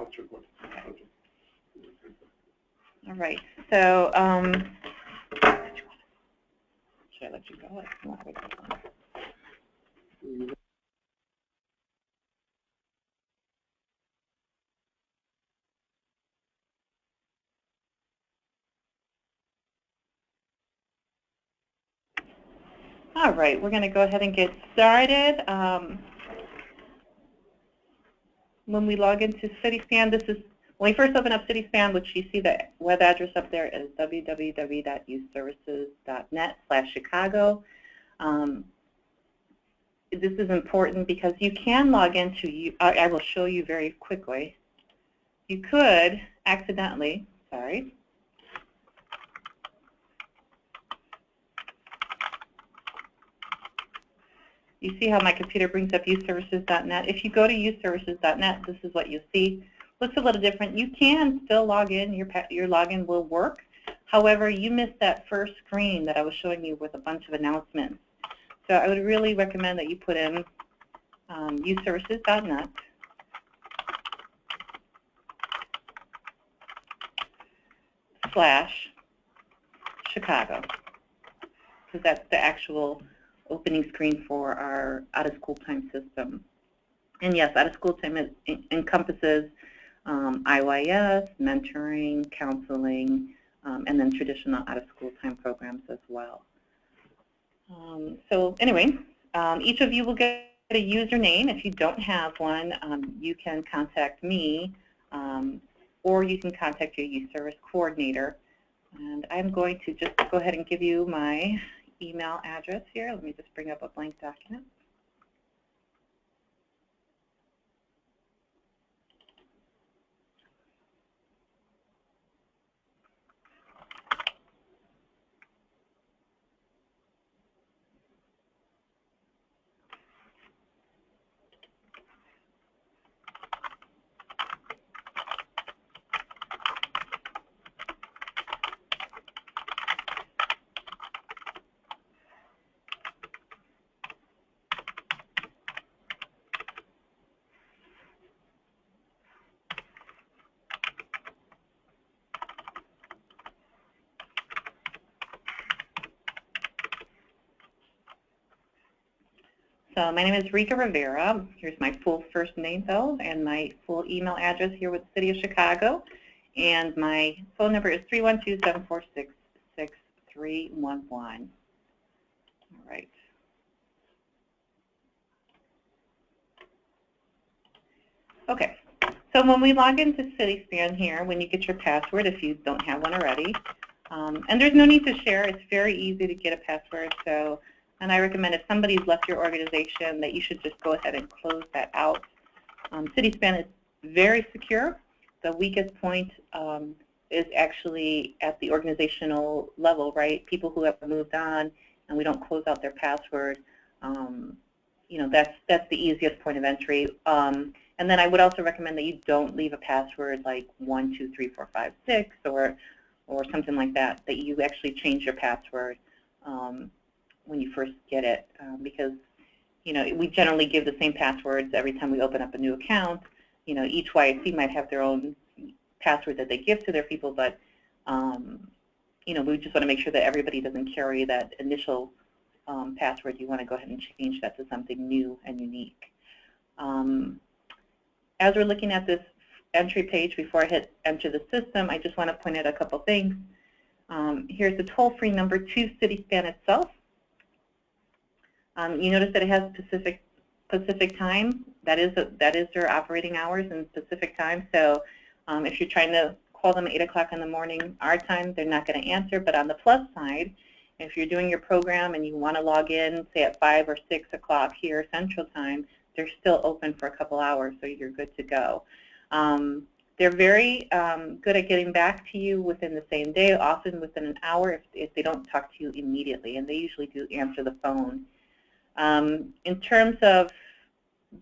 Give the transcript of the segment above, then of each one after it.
I'll check what. All right. So, should I let you go? All right, we're going to go ahead and get started. When we log into Cityspan, this is when we first open up Cityspan, which you see the web address up there is www.youthservices.net/Chicago. This is important because you can log into, I will show you very quickly. You could accidentally, sorry. You see how my computer brings up youthservices.net? If you go to youthservices.net, this is what you see. Looks a little different. You can still log in. Your login will work. However, you missed that first screen that I was showing you with a bunch of announcements. So I would really recommend that you put in youthservices.net/Chicago, because that's the actual opening screen for our out-of-school time system. And yes, out-of-school time encompasses IYS, mentoring, counseling, and then traditional out-of-school time programs as well. So anyway, each of you will get a username. If you don't have one, you can contact me, or you can contact your youth service coordinator. And I'm going to just go ahead and give you my email address here. Let me just bring up a blank document. So my name is Rika Rivera. Here's my full first name, though, and my full email address here with the City of Chicago. And my phone number is 312-746-6311. All right. Okay. So when we log into Cityspan here, when you get your password, if you don't have one already, and there's no need to share. It's very easy to get a password. So. And I recommend if somebody's left your organization that you should just go ahead and close that out. Cityspan is very secure. The weakest point is actually at the organizational level, right? People who have moved on and we don't close out their password, you know, that's the easiest point of entry. And then I would also recommend that you don't leave a password like 1, 2, 3, 4, 5, 6 or something like that, that you actually change your password when you first get it, because you know we generally give the same passwords every time we open up a new account. You know, each YSC might have their own password that they give to their people, but you know, we just want to make sure that everybody doesn't carry that initial password. You want to go ahead and change that to something new and unique. As we're looking at this entry page, before I hit enter the system, I just want to point out a couple things. Here's the toll-free number to Cityspan itself. You notice that it has Pacific time. That is their operating hours in Pacific time. So if you're trying to call them at 8 o'clock in the morning, our time, they're not going to answer. But on the plus side, if you're doing your program and you want to log in, say at 5 or 6 o'clock here Central Time, they're still open for a couple hours, so you're good to go. They're very good at getting back to you within the same day, often within an hour if they don't talk to you immediately, and they usually do answer the phone. In terms of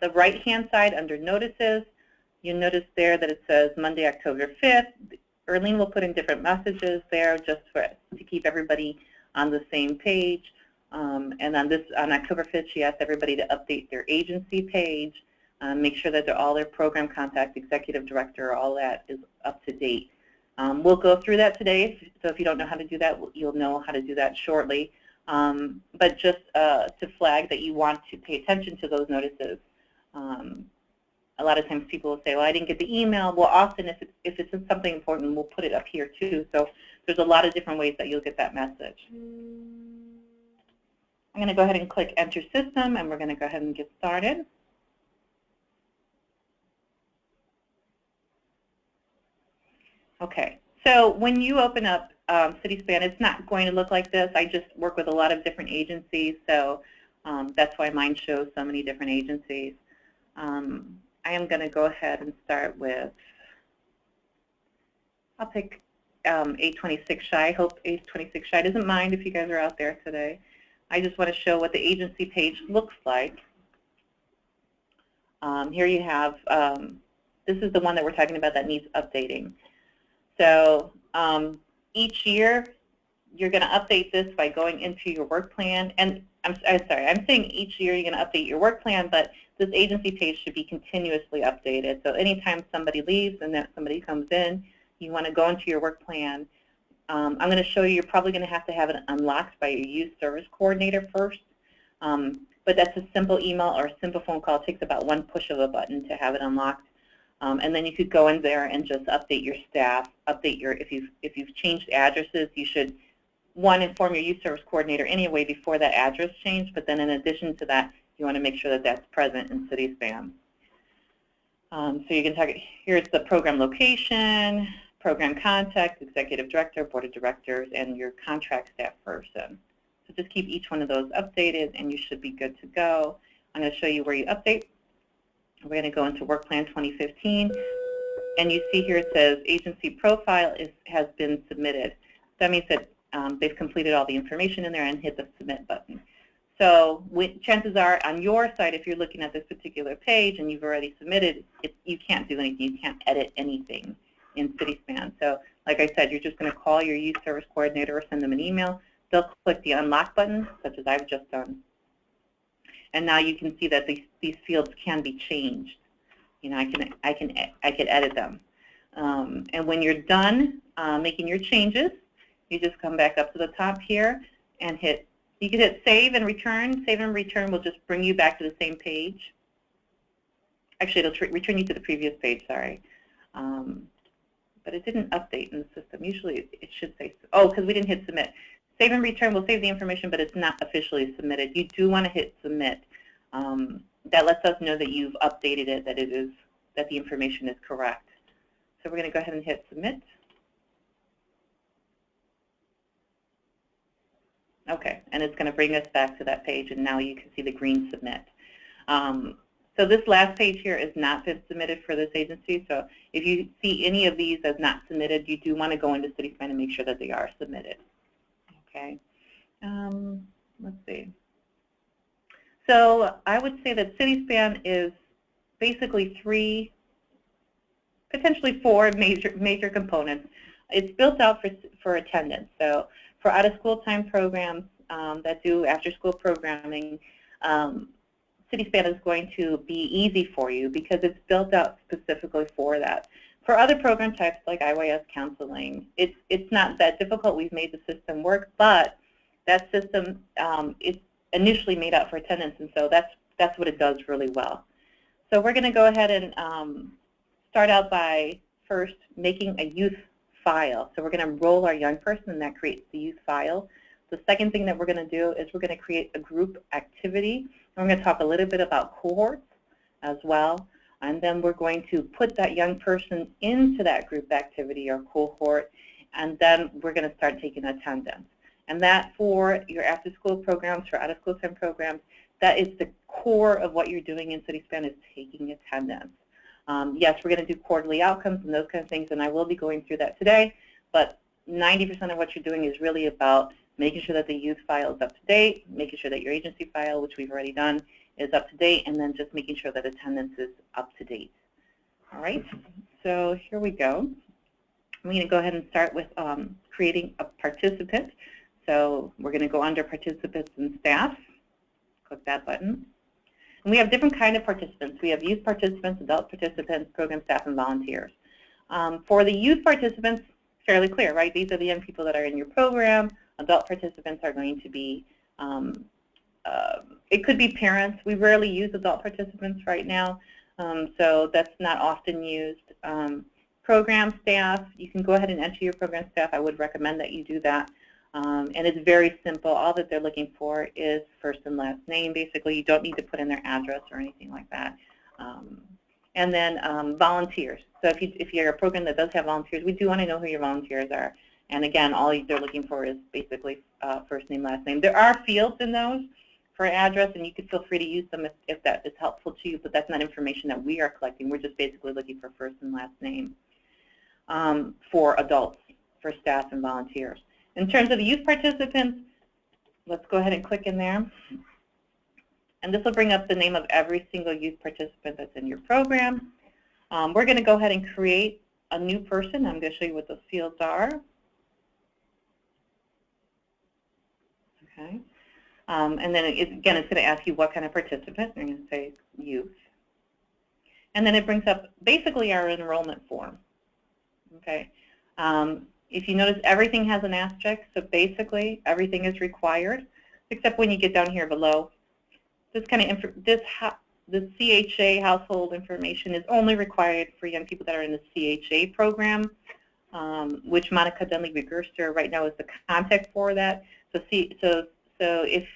the right-hand side under notices, you'll notice there that it says Monday, October 5th. Erlene will put in different messages there just to keep everybody on the same page. And on October 5th, she asked everybody to update their agency page. Make sure that all their program contact, executive director, all that is up to date. We'll go through that today, so if you don't know how to do that, you'll know how to do that shortly. But just to flag that you want to pay attention to those notices. A lot of times people will say, well, I didn't get the email. Well, often if it's something important, we'll put it up here too. So there's a lot of different ways that you'll get that message. I'm going to go ahead and click Enter System, and we're going to go ahead and get started. Okay, so when you open up CitySpan, it's not going to look like this. I just work with a lot of different agencies, so that's why mine shows so many different agencies. I am going to go ahead and start with, I'll pick 826 Shy. I hope 826 Shy doesn't mind if you guys are out there today. I just want to show what the agency page looks like. Here you have, this is the one that we're talking about that needs updating. So each year, you're going to update this by going into your work plan. And I'm sorry, I'm saying each year you're going to update your work plan, but this agency page should be continuously updated. So anytime somebody leaves and then somebody comes in, you want to go into your work plan. I'm going to show you, you're probably going to have it unlocked by your youth service coordinator first. But that's a simple email or a simple phone call. It takes about one push of a button to have it unlocked. And then you could go in there and just update your staff, update your, if you've changed addresses, you should, one, inform your youth service coordinator anyway before that address change, but then in addition to that, you want to make sure that that's present in CitySpan. So you can talk, here's the program location, program contact, executive director, board of directors, and your contract staff person. So just keep each one of those updated and you should be good to go. I'm going to show you where you update. We're going to go into Work Plan 2015, and you see here it says agency profile has been submitted. That means that they've completed all the information in there and hit the submit button. So chances are on your side, if you're looking at this particular page and you've already submitted, you can't do anything. You can't edit anything in CitySpan. So like I said, you're just going to call your youth service coordinator or send them an email. They'll click the unlock button, such as I've just done. And now you can see that these fields can be changed. You know, I can edit them. And when you're done making your changes, you just come back up to the top here and hit. You can hit save and return. Save and return will just bring you back to the same page. Actually, it'll return you to the previous page. Sorry, but it didn't update in the system. Usually, it should say. Oh, because we didn't hit submit. Save and return will save the information, but it's not officially submitted. You do want to hit submit. That lets us know that you've updated it, that the information is correct. So we're going to go ahead and hit submit. Okay, and it's going to bring us back to that page, and now you can see the green submit. So this last page here is not been submitted for this agency. So if you see any of these as not submitted, you do want to go into CitySpan and make sure that they are submitted. Okay, let's see. So I would say that CitySpan is basically three, potentially four major components. It's built out for attendance. So for out-of-school time programs that do after-school programming, CitySpan is going to be easy for you because it's built out specifically for that. For other program types like IYS counseling, it's not that difficult. We've made the system work, but that system is initially made out for attendance, and so that's what it does really well. So we're going to go ahead and start out by first making a youth file. So we're going to enroll our young person, and that creates the youth file. The second thing that we're going to do is we're going to create a group activity. And we're going to talk a little bit about cohorts as well. And then we're going to put that young person into that group activity or cohort, and then we're going to start taking attendance. And that for your after-school programs, for out-of-school time programs, that is the core of what you're doing in CitySpan is taking attendance. Yes, we're going to do quarterly outcomes and those kind of things, and I will be going through that today, but 90% of what you're doing is really about making sure that the youth file is up to date, making sure that your agency file, which we've already done, is up to date, and then just making sure that attendance is up to date. All right, so here we go. I'm going to go ahead and start with creating a participant. So we're going to go under participants and staff, click that button. And we have different kind of participants. We have youth participants, adult participants, program staff, and volunteers. For the youth participants, fairly clear, right? These are the young people that are in your program. Adult participants are going to be, it could be parents. We rarely use adult participants right now, so that's not often used. Program staff, you can go ahead and enter your program staff. I would recommend that you do that. And it's very simple. All that they're looking for is first and last name. Basically, you don't need to put in their address or anything like that. And then volunteers. So if you're a program that does have volunteers, we do want to know who your volunteers are. And again, all they're looking for is basically first name, last name. There are fields in those for address, and you can feel free to use them if that is helpful to you, but that's not information that we are collecting. We're just basically looking for first and last name for adults, for staff and volunteers. In terms of the youth participants, let's go ahead and click in there. And this will bring up the name of every single youth participant that's in your program. We're going to go ahead and create a new person. I'm going to show you what those fields are. Okay. And then, again, it's going to ask you what kind of participant. I'm going to say youth. And then it brings up basically our enrollment form. Okay. If you notice, everything has an asterisk, so basically everything is required, except when you get down here below. This kind of the CHA household information is only required for young people that are in the CHA program, which Monica Dunleavy-Gerster right now is the contact for that. So if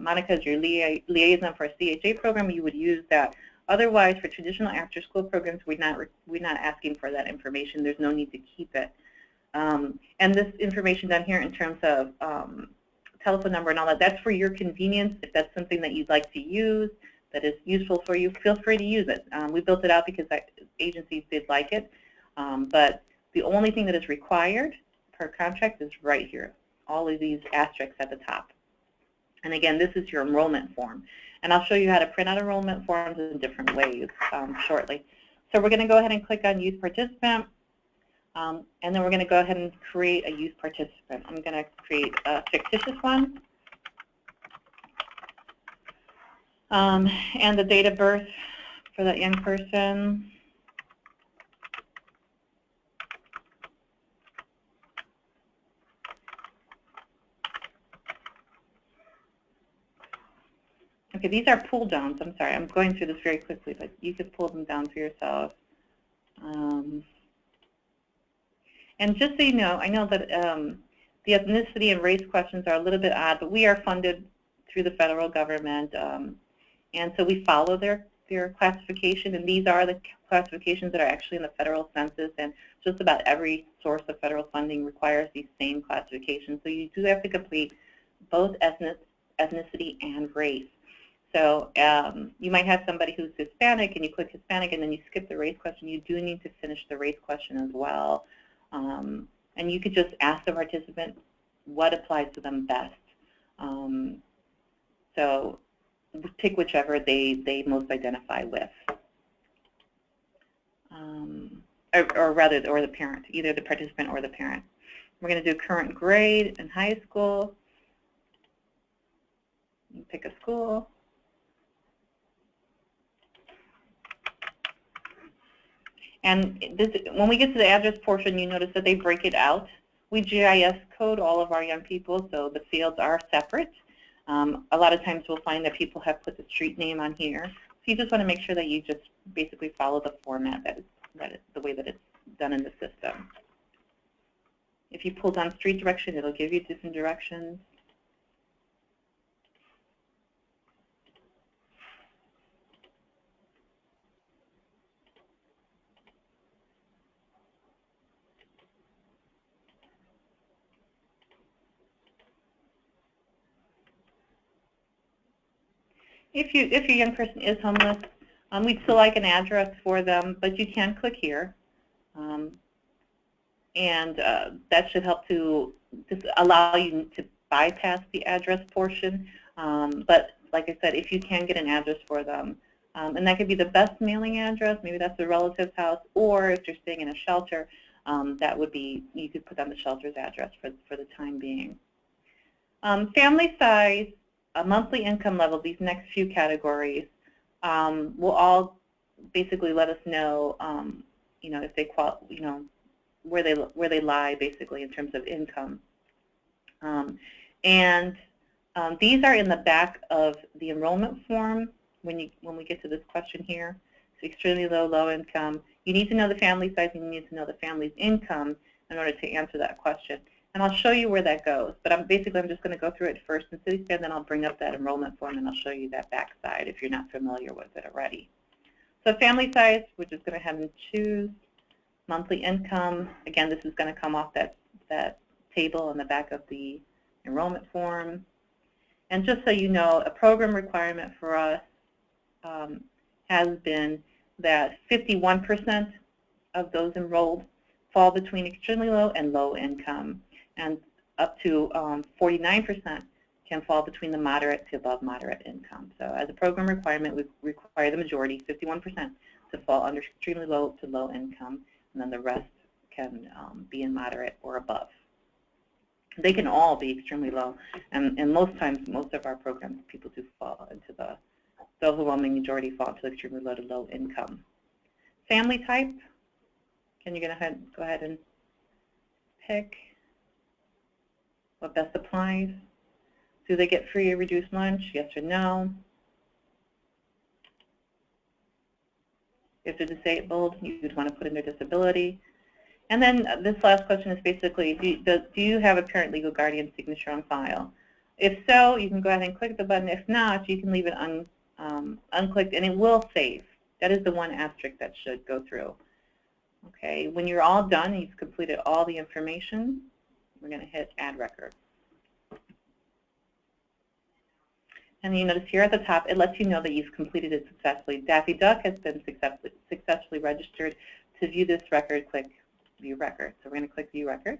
Monica is your liaison for a CHA program, you would use that. Otherwise, for traditional after-school programs, we're not asking for that information. There's no need to keep it. And this information down here in terms of telephone number and all that, that's for your convenience. If that's something that you'd like to use, that is useful for you, feel free to use it. We built it out because agencies did like it. But the only thing that is required per contract is right here, all of these asterisks at the top. And again, this is your enrollment form. And I'll show you how to print out enrollment forms in different ways shortly. So we're going to go ahead and click on youth participant. And then we're going to go ahead and create a youth participant. I'm going to create a fictitious one. And the date of birth for that young person. Okay, these are pull downs. I'm sorry, I'm going through this very quickly, but you could pull them down for yourself. And just so you know, I know that the ethnicity and race questions are a little bit odd, but we are funded through the federal government, and so we follow their classification, and these are the classifications that are actually in the federal census, and just about every source of federal funding requires these same classifications. So you do have to complete both ethnicity and race. So you might have somebody who's Hispanic, and you click Hispanic, and then you skip the race question. You do need to finish the race question as well. And you could just ask the participant what applies to them best. So pick whichever they most identify with. Or the parent, either the participant or the parent. We're going to do current grade in high school. You pick a school. And this, when we get to the address portion, you notice that they break it out. We GIS code all of our young people, so the fields are separate. A lot of times we'll find that people have put the street name on here. So you just want to make sure that you just basically follow the format the way that it's done in the system. If you pull down street direction, it'll give you different directions. If your young person is homeless, we'd still like an address for them, but you can click here. And that should help to just allow you to bypass the address portion. But like I said, if you can get an address for them, and that could be the best mailing address, maybe that's a relative's house, or if you're staying in a shelter, that would be, you could put down the shelter's address for the time being. Family size, a monthly income level, these next few categories will all basically let us know, if they where they lie basically in terms of income. These are in the back of the enrollment form when we get to this question here. So extremely low, low income. You need to know the family size and you need to know the family's income in order to answer that question. And I'll show you where that goes. But I'm just going to go through it first in CitySpan, then I'll bring up that enrollment form and I'll show you that back side if you're not familiar with it already. So family size, we're just going to have them choose. Monthly income, again, this is going to come off that table on the back of the enrollment form. And just so you know, a program requirement for us has been that 51% of those enrolled fall between extremely low and low income, and up to 49% can fall between the moderate to above moderate income. So as a program requirement, we require the majority, 51%, to fall under extremely low to low income, and then the rest can be in moderate or above. They can all be extremely low, and most times, most of our programs, people do fall into the overwhelming majority fall into extremely low to low income. Family type, can you go ahead and pick what best applies? Do they get free or reduced lunch, yes or no? If they're disabled, you'd want to put in their disability. And then this last question is basically, do you have a parent legal guardian signature on file? If so, you can go ahead and click the button. If not, you can leave it unclicked, and it will save. That is the one asterisk that should go through. Okay, when you're all done, you've completed all the information, we're going to hit Add Record. And you notice here at the top, it lets you know that you've completed it successfully. Daffy Duck has been successfully registered. To view this record, click View Record. So we're going to click View Record.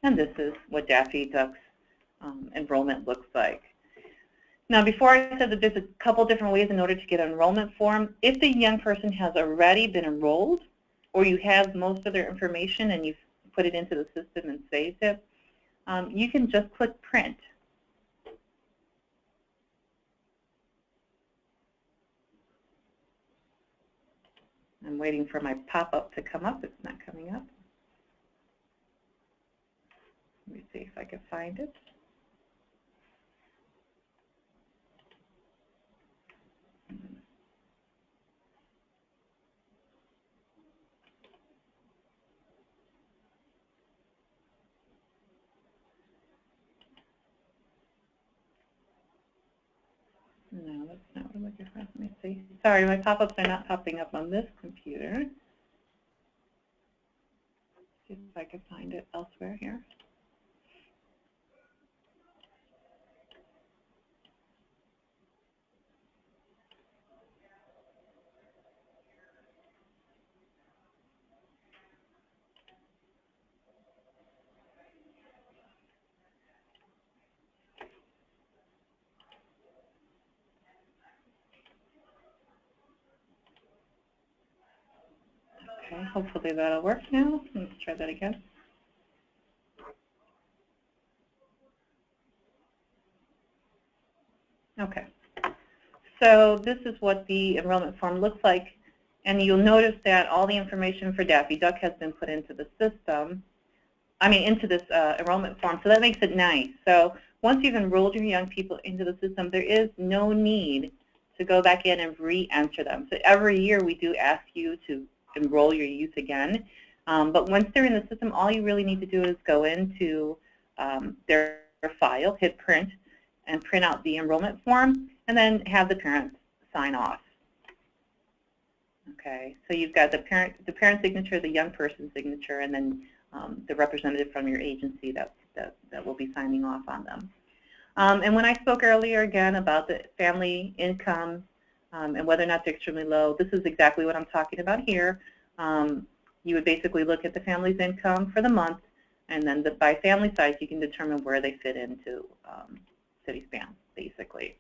And this is what Daffy Duck's enrollment looks like. Now, before I said that there's a couple different ways in order to get an enrollment form. If the young person has already been enrolled, or you have most of their information and you've put it into the system and saved it, you can just click Print. I'm waiting for my pop-up to come up. It's not coming up. Let me see if I can find it. No, that's not what I'm looking for. Let me see. Sorry, my pop-ups are not popping up on this computer. See if I can find it elsewhere here. Okay, hopefully that'll work now. Let's try that again. Okay, so this is what the enrollment form looks like, and you'll notice that all the information for Daffy Duck has been put into the system, into this enrollment form, so that makes it nice. So once you've enrolled your young people into the system, there is no need to go back in and re-enter them. So every year we do ask you to enroll your youth again, but once they're in the system, all you really need to do is go into their file, hit print, and print out the enrollment form, and then have the parents sign off. Okay, so you've got the parent signature, the young person's signature, and then the representative from your agency that will be signing off on them. And when I spoke earlier again about the family income and whether or not they're extremely low, this is exactly what I'm talking about here. You would basically look at the family's income for the month, and then by family size, you can determine where they fit into CitySpan, basically.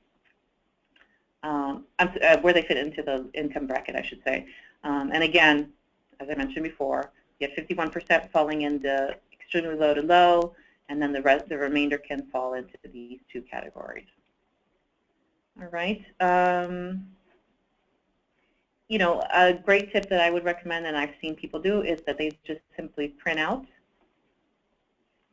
Where they fit into the income bracket, I should say. And again, as I mentioned before, you have 51% falling into extremely low to low, and then the remainder can fall into these two categories. All right. You know, a great tip that I would recommend, and I've seen people do, is that they just simply print out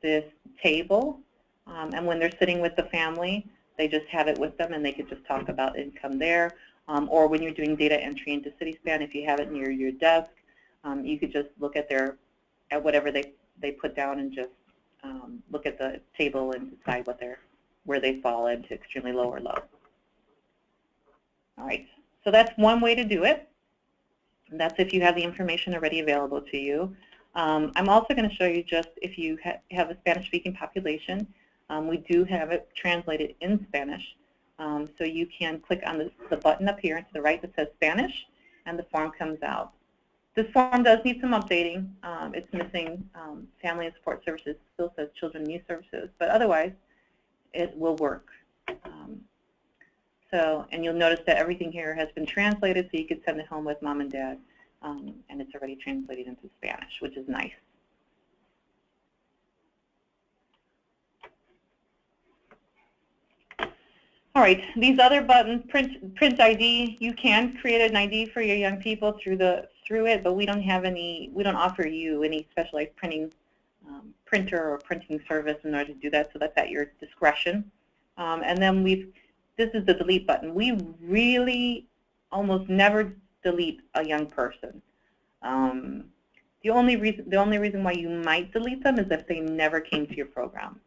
this table, and when they're sitting with the family, they just have it with them, and they could just talk about income there. Or when you're doing data entry into CitySpan, if you have it near your desk, you could just look at whatever they put down and just look at the table and decide where they fall into extremely low or low. All right, so that's one way to do it. And that's if you have the information already available to you. I'm also going to show you just if you have a Spanish-speaking population, we do have it translated in Spanish. So you can click on the button up here to the right that says Spanish, and the form comes out. This form does need some updating. It's missing Family and Support Services, still says Children and Youth Services, but otherwise it will work. And you'll notice that everything here has been translated, so you could send it home with mom and dad, and it's already translated into Spanish, which is nice. All right, these other buttons, print ID, you can create an ID for your young people through it, but we don't offer you any specialized printer or printing service in order to do that, so that's at your discretion. And then this is the delete button. We really almost never delete a young person. The only reason why you might delete them is if they never came to your program,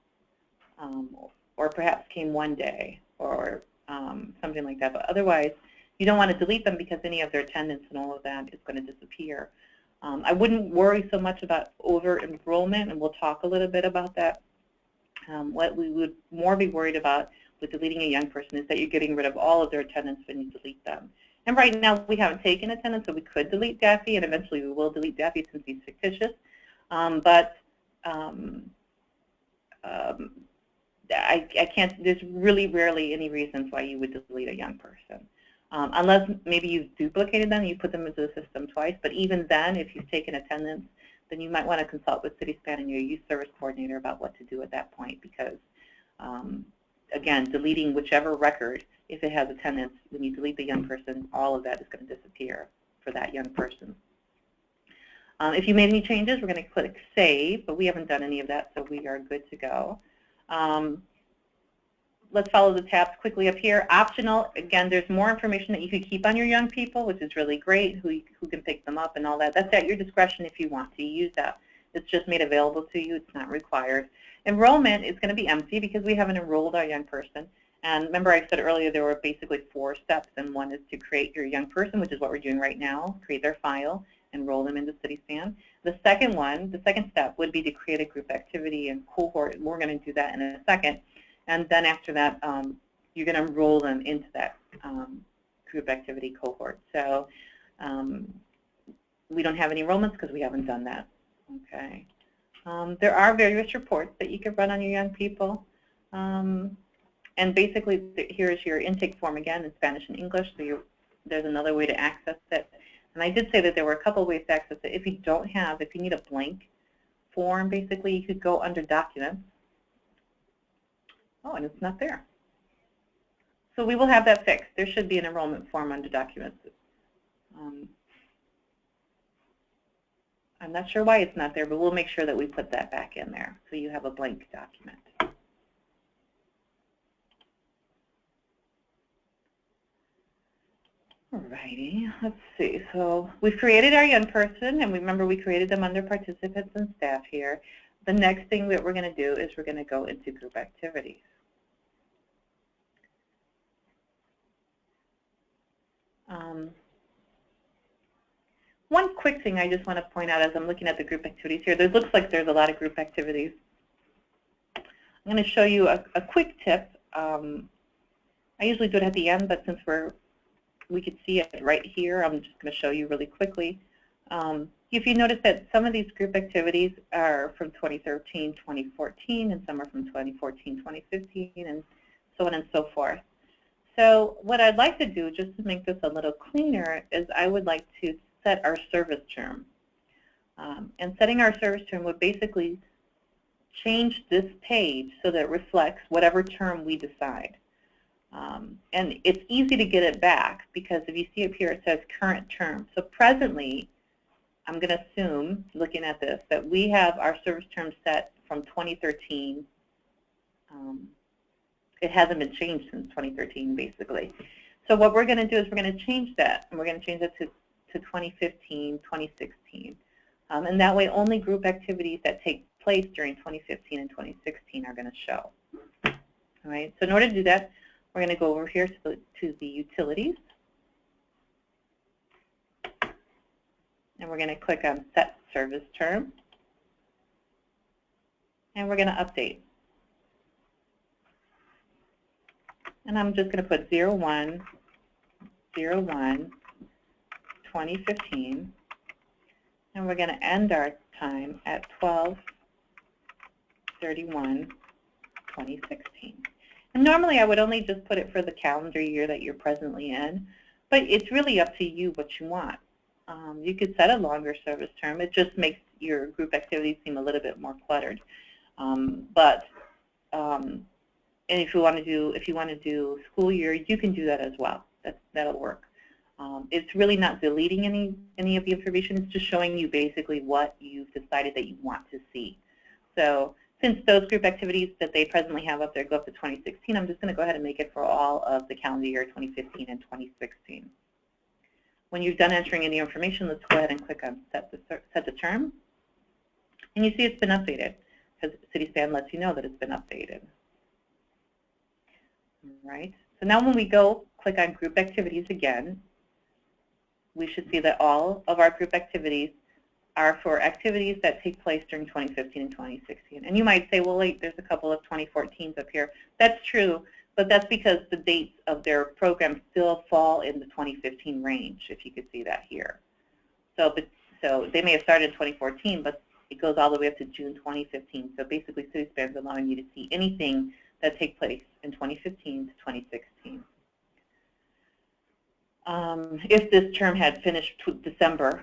or perhaps came one day, or something like that. But otherwise, you don't want to delete them because any of their attendance and all of that is going to disappear. I wouldn't worry so much about over-enrollment, and we'll talk a little bit about that. What we would more be worried about with deleting a young person is that you're getting rid of all of their attendance when you delete them. And right now, we haven't taken attendance, so we could delete Daffy, and eventually we will delete Daffy since he's fictitious. I can't, there's really rarely any reasons why you would delete a young person. Unless maybe you've duplicated them, you put them into the system twice, but even then, if you've taken attendance, then you might want to consult with CitySpan and your youth service coordinator about what to do at that point, because again, deleting whichever record, if it has attendance, when you delete the young person, all of that is going to disappear for that young person. If you made any changes, we're going to click Save, but we haven't done any of that, so we are good to go. Let's follow the tabs quickly up here. Optional, again, there's more information that you could keep on your young people, which is really great, who can pick them up and all that. That's at your discretion if you want to use that. It's just made available to you. It's not required. Enrollment is going to be empty because we haven't enrolled our young person. And remember I said earlier there were basically 4 steps, and one is to create your young person, which is what we're doing right now, create their file, enroll them into CitySpan. The second step would be to create a group activity and cohort. We're going to do that in a second. And then after that, you're going to enroll them into that group activity cohort. So we don't have any enrollments because we haven't done that. Okay. There are various reports that you can run on your young people. And basically, here's your intake form again in Spanish and English. So there's another way to access it. And I did say that there were a couple of ways to access it. If you need a blank form, basically, you could go under Documents. Oh, and it's not there. So we will have that fixed. There should be an enrollment form under Documents. I'm not sure why it's not there, but we'll make sure that we put that back in there so you have a blank document. Alrighty, let's see. So we've created our young person, and remember we created them under participants and staff here. The next thing that we're going to do is we're going to go into group activities. One quick thing I just want to point out as I'm looking at the group activities here, there looks like there's a lot of group activities. I'm going to show you a quick tip. I usually do it at the end, but since we could see it right here, I'm just going to show you really quickly. If you notice that some of these group activities are from 2013, 2014, and some are from 2014, 2015, and so on and so forth. So what I'd like to do, just to make this a little cleaner, is I would like to set our service term. And setting our service term would basically change this page so that it reflects whatever term we decide. And it's easy to get it back because if you see up here it says current term. So presently, I'm going to assume, looking at this, that we have our service term set from 2013. It hasn't been changed since 2013, basically. So what we're going to do is we're going to change that, and we're going to change it to 2015, 2016. And that way only group activities that take place during 2015 and 2016 are going to show. All right. So in order to do that, we're going to go over here to the utilities. And we're going to click on Set Service Term. And we're going to update. And I'm just going to put 01/01/2015. And we're going to end our time at 12/31/2016. And normally I would only just put it for the calendar year that you're presently in, but it's really up to you what you want. You could set a longer service term. It just makes your group activities seem a little bit more cluttered. And if you want to do school year, you can do that as well. That'll work. It's really not deleting any of the information. It's just showing you basically what you've decided that you want to see. So since those group activities that they presently have up there go up to 2016, I'm just going to go ahead and make it for all of the calendar year 2015 and 2016. When you've done entering any information, let's go ahead and click on Set the Term. And you see it's been updated because CitySpan lets you know that it's been updated. All right. So now when we go click on Group Activities again, we should see that all of our group activities are for activities that take place during 2015 and 2016. And you might say, well, wait, there's a couple of 2014s up here. That's true, but that's because the dates of their programs still fall in the 2015 range, if you could see that here. So they may have started in 2014, but it goes all the way up to June 2015. So basically, CitySpan is allowing you to see anything that takes place in 2015 to 2016. If this term had finished December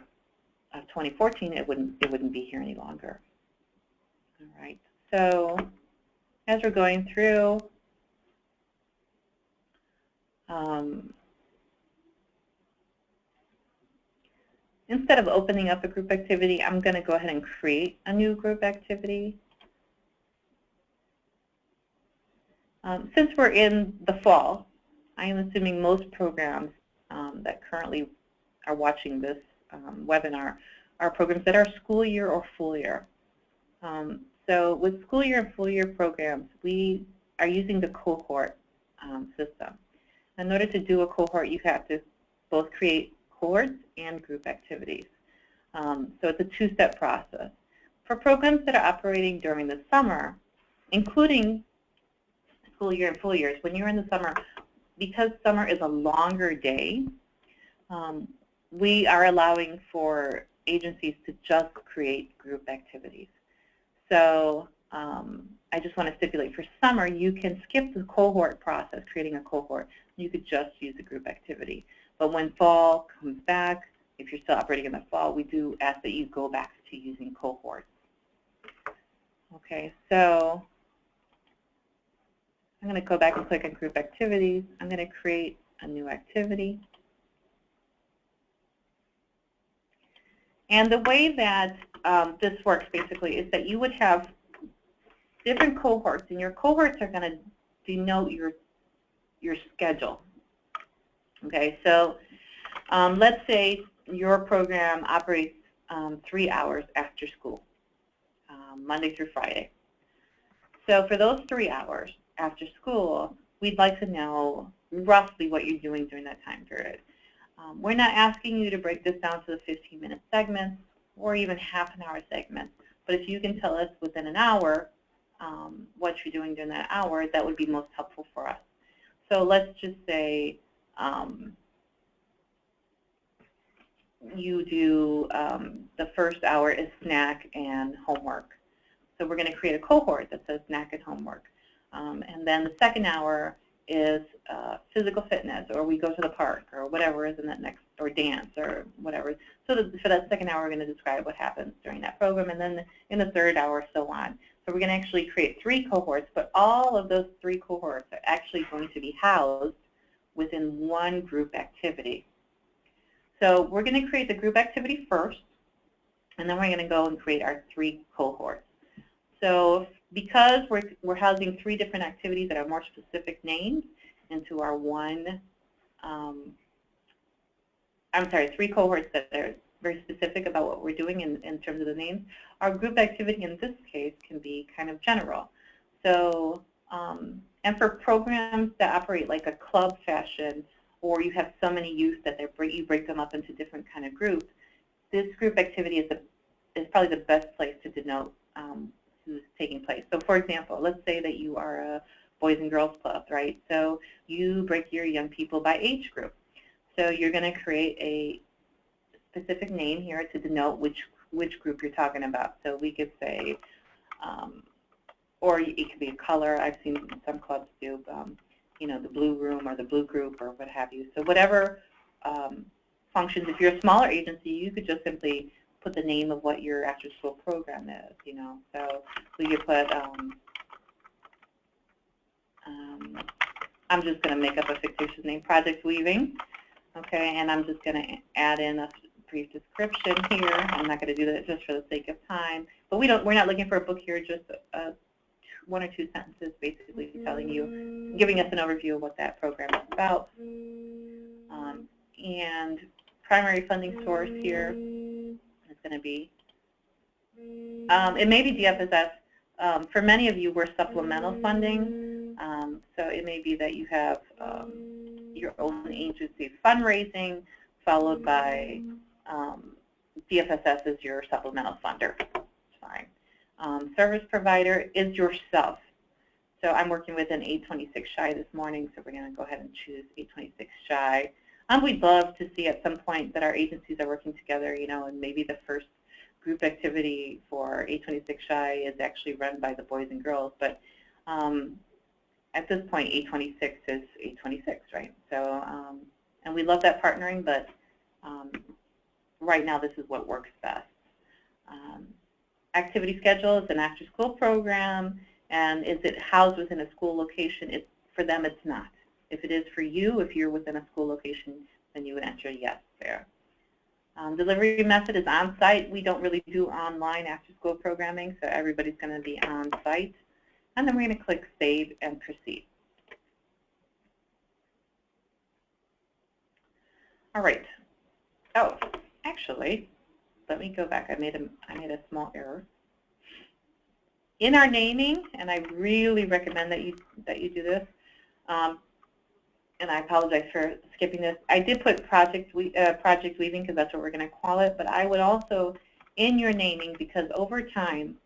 of 2014, it wouldn't be here any longer. All right. So as we're going through, instead of opening up a group activity, I'm going to go ahead and create a new group activity. Since we're in the fall, I am assuming most programs that currently are watching this webinar are programs that are school year or full year. So with school year and full year programs, we are using the cohort system. In order to do a cohort, you have to both create cohorts and group activities. So it's a two-step process. For programs that are operating during the summer, including school year and full years, when you're in the summer, because summer is a longer day, we are allowing for agencies to just create group activities. So I just want to stipulate for summer, you can skip the cohort process, creating a cohort. You could just use a group activity. But when fall comes back, if you're still operating in the fall, we do ask that you go back to using cohorts. Okay, so I'm going to go back and click on group activities. I'm going to create a new activity. And the way that this works basically is that you would have different cohorts, and your cohorts are going to denote your schedule. Okay, so let's say your program operates 3 hours after school, Monday through Friday. So for those 3 hours after school, we'd like to know roughly what you're doing during that time period. We're not asking you to break this down to the 15-minute segments or even half-an-hour segments, but if you can tell us within an hour what you're doing during that hour, that would be most helpful for us. So let's just say you do the first hour is snack and homework. So we're going to create a cohort that says snack and homework. And then the second hour is physical fitness, or we go to the park, or whatever is in that next, or dance, or whatever. So for that second hour, we're going to describe what happens during that program, and then in the third hour, so on. So So we're going to actually create 3 cohorts, but all of those 3 cohorts are actually going to be housed within one group activity. So we're going to create the group activity first, and then we're going to go and create our 3 cohorts. So because we're housing 3 different activities that are more specific names into our 3 cohorts that are very specific about what we're doing in terms of the names, our group activity in this case can be kind of general. So, and for programs that operate like a club fashion, or you have so many youth that you break them up into different kind of groups, this group activity is probably the best place to denote who's taking place. So for example, let's say that you are a Boys and Girls Club, right? So you break your young people by age group. So you're going to create a specific name here to denote which group you're talking about. So we could say, or it could be a color. I've seen some clubs do, you know, the blue room or the blue group or what have you. So whatever functions. If you're a smaller agency, you could just simply put the name of what your after-school program is. You know, so we could put. I'm just going to make up a fictitious name, Project Weaving. Okay, and I'm just going to add in a brief description here. I'm not going to do that just for the sake of time. But we're not looking for a book here, just 1 or 2 sentences basically telling you, giving us an overview of what that program is about. And primary funding source here is going to be, it may be DFSS. For many of you, we're supplemental funding. So it may be that you have your own agency fundraising, followed by DFSS is your supplemental funder. Fine. Service provider is yourself. So I'm working with an 826 Shy this morning, so we're going to go ahead and choose 826 Shy. We'd love to see at some point that our agencies are working together, you know, and maybe the first group activity for 826 Shy is actually run by the boys and girls, but at this point, 826 is 826, right? So, and we love that partnering, but right now this is what works best. Activity schedule is an after-school program, and is it housed within a school location? For them, it's not. If it is for you, if you're within a school location, then you would enter yes there. Delivery method is on-site. We don't really do online after-school programming, so everybody's going to be on-site. And then we're going to click Save and Proceed. All right. Oh, actually, let me go back. I made a small error. In our naming, and I really recommend that you do this, and I apologize for skipping this. I did put Project Weaving because that's what we're going to call it, but I would also, in your naming, because over time,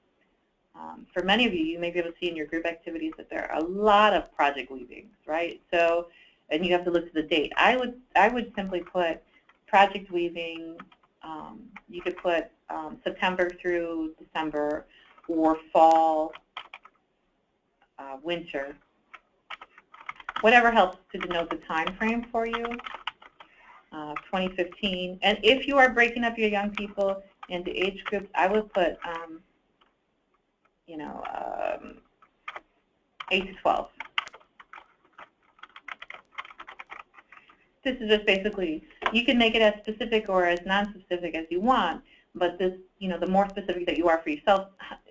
for many of you, you may be able to see in your group activities that there are a lot of project weavings, right? So, and you have to look to the date. I would simply put project weaving. You could put September through December, or fall, winter. Whatever helps to denote the time frame for you. 2015. And if you are breaking up your young people into age groups, I would put, you know, 8 to 12. This is just basically, you can make it as specific or as non-specific as you want, but this, you know, the more specific that you are for yourself,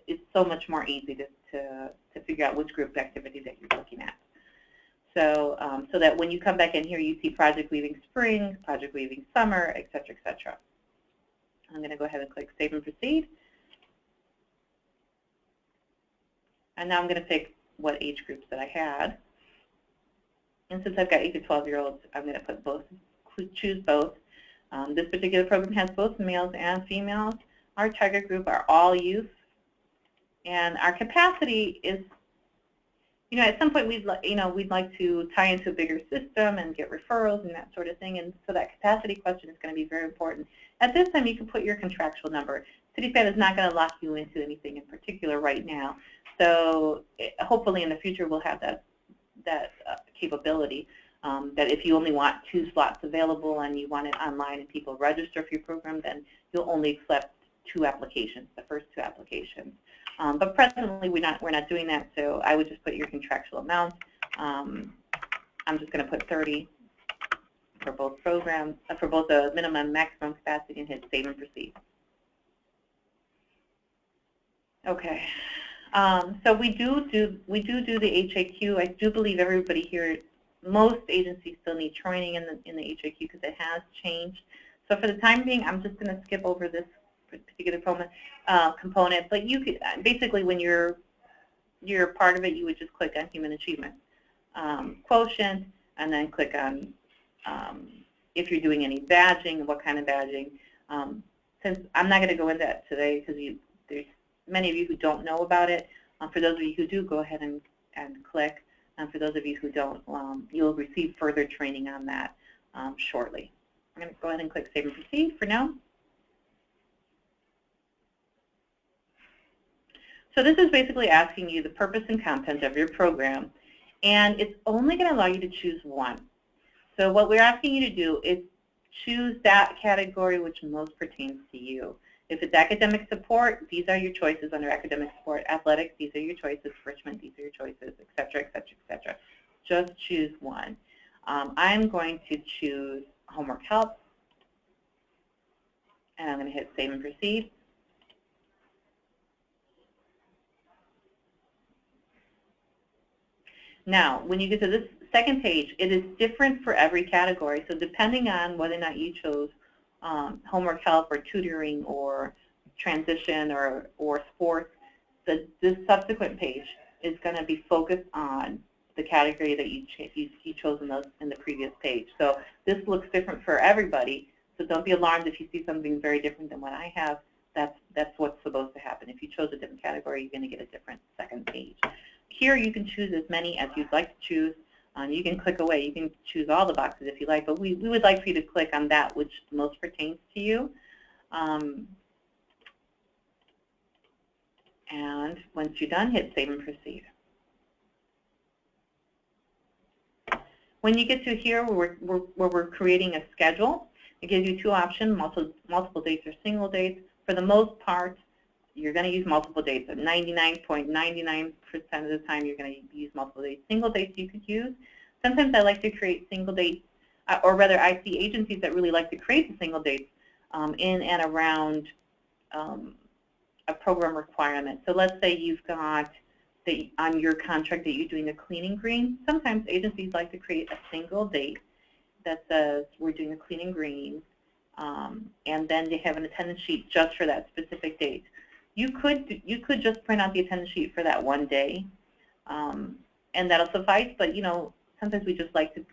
it's so much more easy to figure out which group activity that you're looking at. So, so that when you come back in here, you see Project Weaving Spring, Project Weaving Summer, et cetera, et cetera. I'm going to go ahead and click Save and Proceed. And now I'm going to pick what age groups that I had. And since I've got 8 to 12-year-olds, I'm going to put both, choose both. This particular program has both males and females. Our target group are all youth. And our capacity is, you know, at some point we'd like to tie into a bigger system and get referrals and that sort of thing. And so that capacity question is going to be very important. At this time, you can put your contractual number. CitySpan is not going to lock you into anything in particular right now. So hopefully in the future we'll have that capability. That if you only want 2 slots available and you want it online and people register for your program, then you'll only accept 2 applications, the first 2 applications. But presently we're not doing that, so I would just put your contractual amount. I'm just going to put 30 for both programs, for both the minimum and maximum capacity, and hit save and proceed. Okay. So we do the HAQ. I do believe everybody here, most agencies still need training in the HAQ because it has changed. So for the time being, I'm just going to skip over this particular component. But you could basically, when you're part of it, you would just click on Human Achievement Quotient, and then click on if you're doing any badging, what kind of badging. Since I'm not going to go into that today because there's many of you who don't know about it. For those of you who do, go ahead and click. And for those of you who don't, you'll receive further training on that shortly. I'm going to go ahead and click Save and Proceed for now. So this is basically asking you the purpose and content of your program, and it's only going to allow you to choose one. So what we're asking you to do is choose that category which most pertains to you. If it's academic support, these are your choices under academic support. Athletics, these are your choices. Enrichment, these are your choices, et cetera, et cetera, et cetera. Just choose one. I'm going to choose homework help, and I'm going to hit Save and Proceed. Now, when you get to this second page, it is different for every category. So depending on whether or not you chose homework help or tutoring or transition or sports, this subsequent page is going to be focused on the category that you chose in the previous page. So this looks different for everybody. So don't be alarmed if you see something very different than what I have. That's what's supposed to happen. If you chose a different category, you're going to get a different second page. Here you can choose as many as you'd like to choose. You can click away. You can choose all the boxes if you like, but we would like for you to click on that which most pertains to you. And once you're done, hit Save and Proceed. When you get to here where we're creating a schedule, it gives you two options, multiple dates or single dates. For the most part, you're going to use multiple dates. 99.99% of the time, you're going to use multiple dates. Single dates you could use. Sometimes I like to create single dates, or rather I see agencies that really like to create the single dates in and around a program requirement. So let's say you've got on your contract that you're doing a cleaning green. Sometimes agencies like to create a single date that says we're doing a cleaning green, and then they have an attendance sheet just for that specific date. You could just print out the attendance sheet for that one day, and that'll suffice. But sometimes we just like to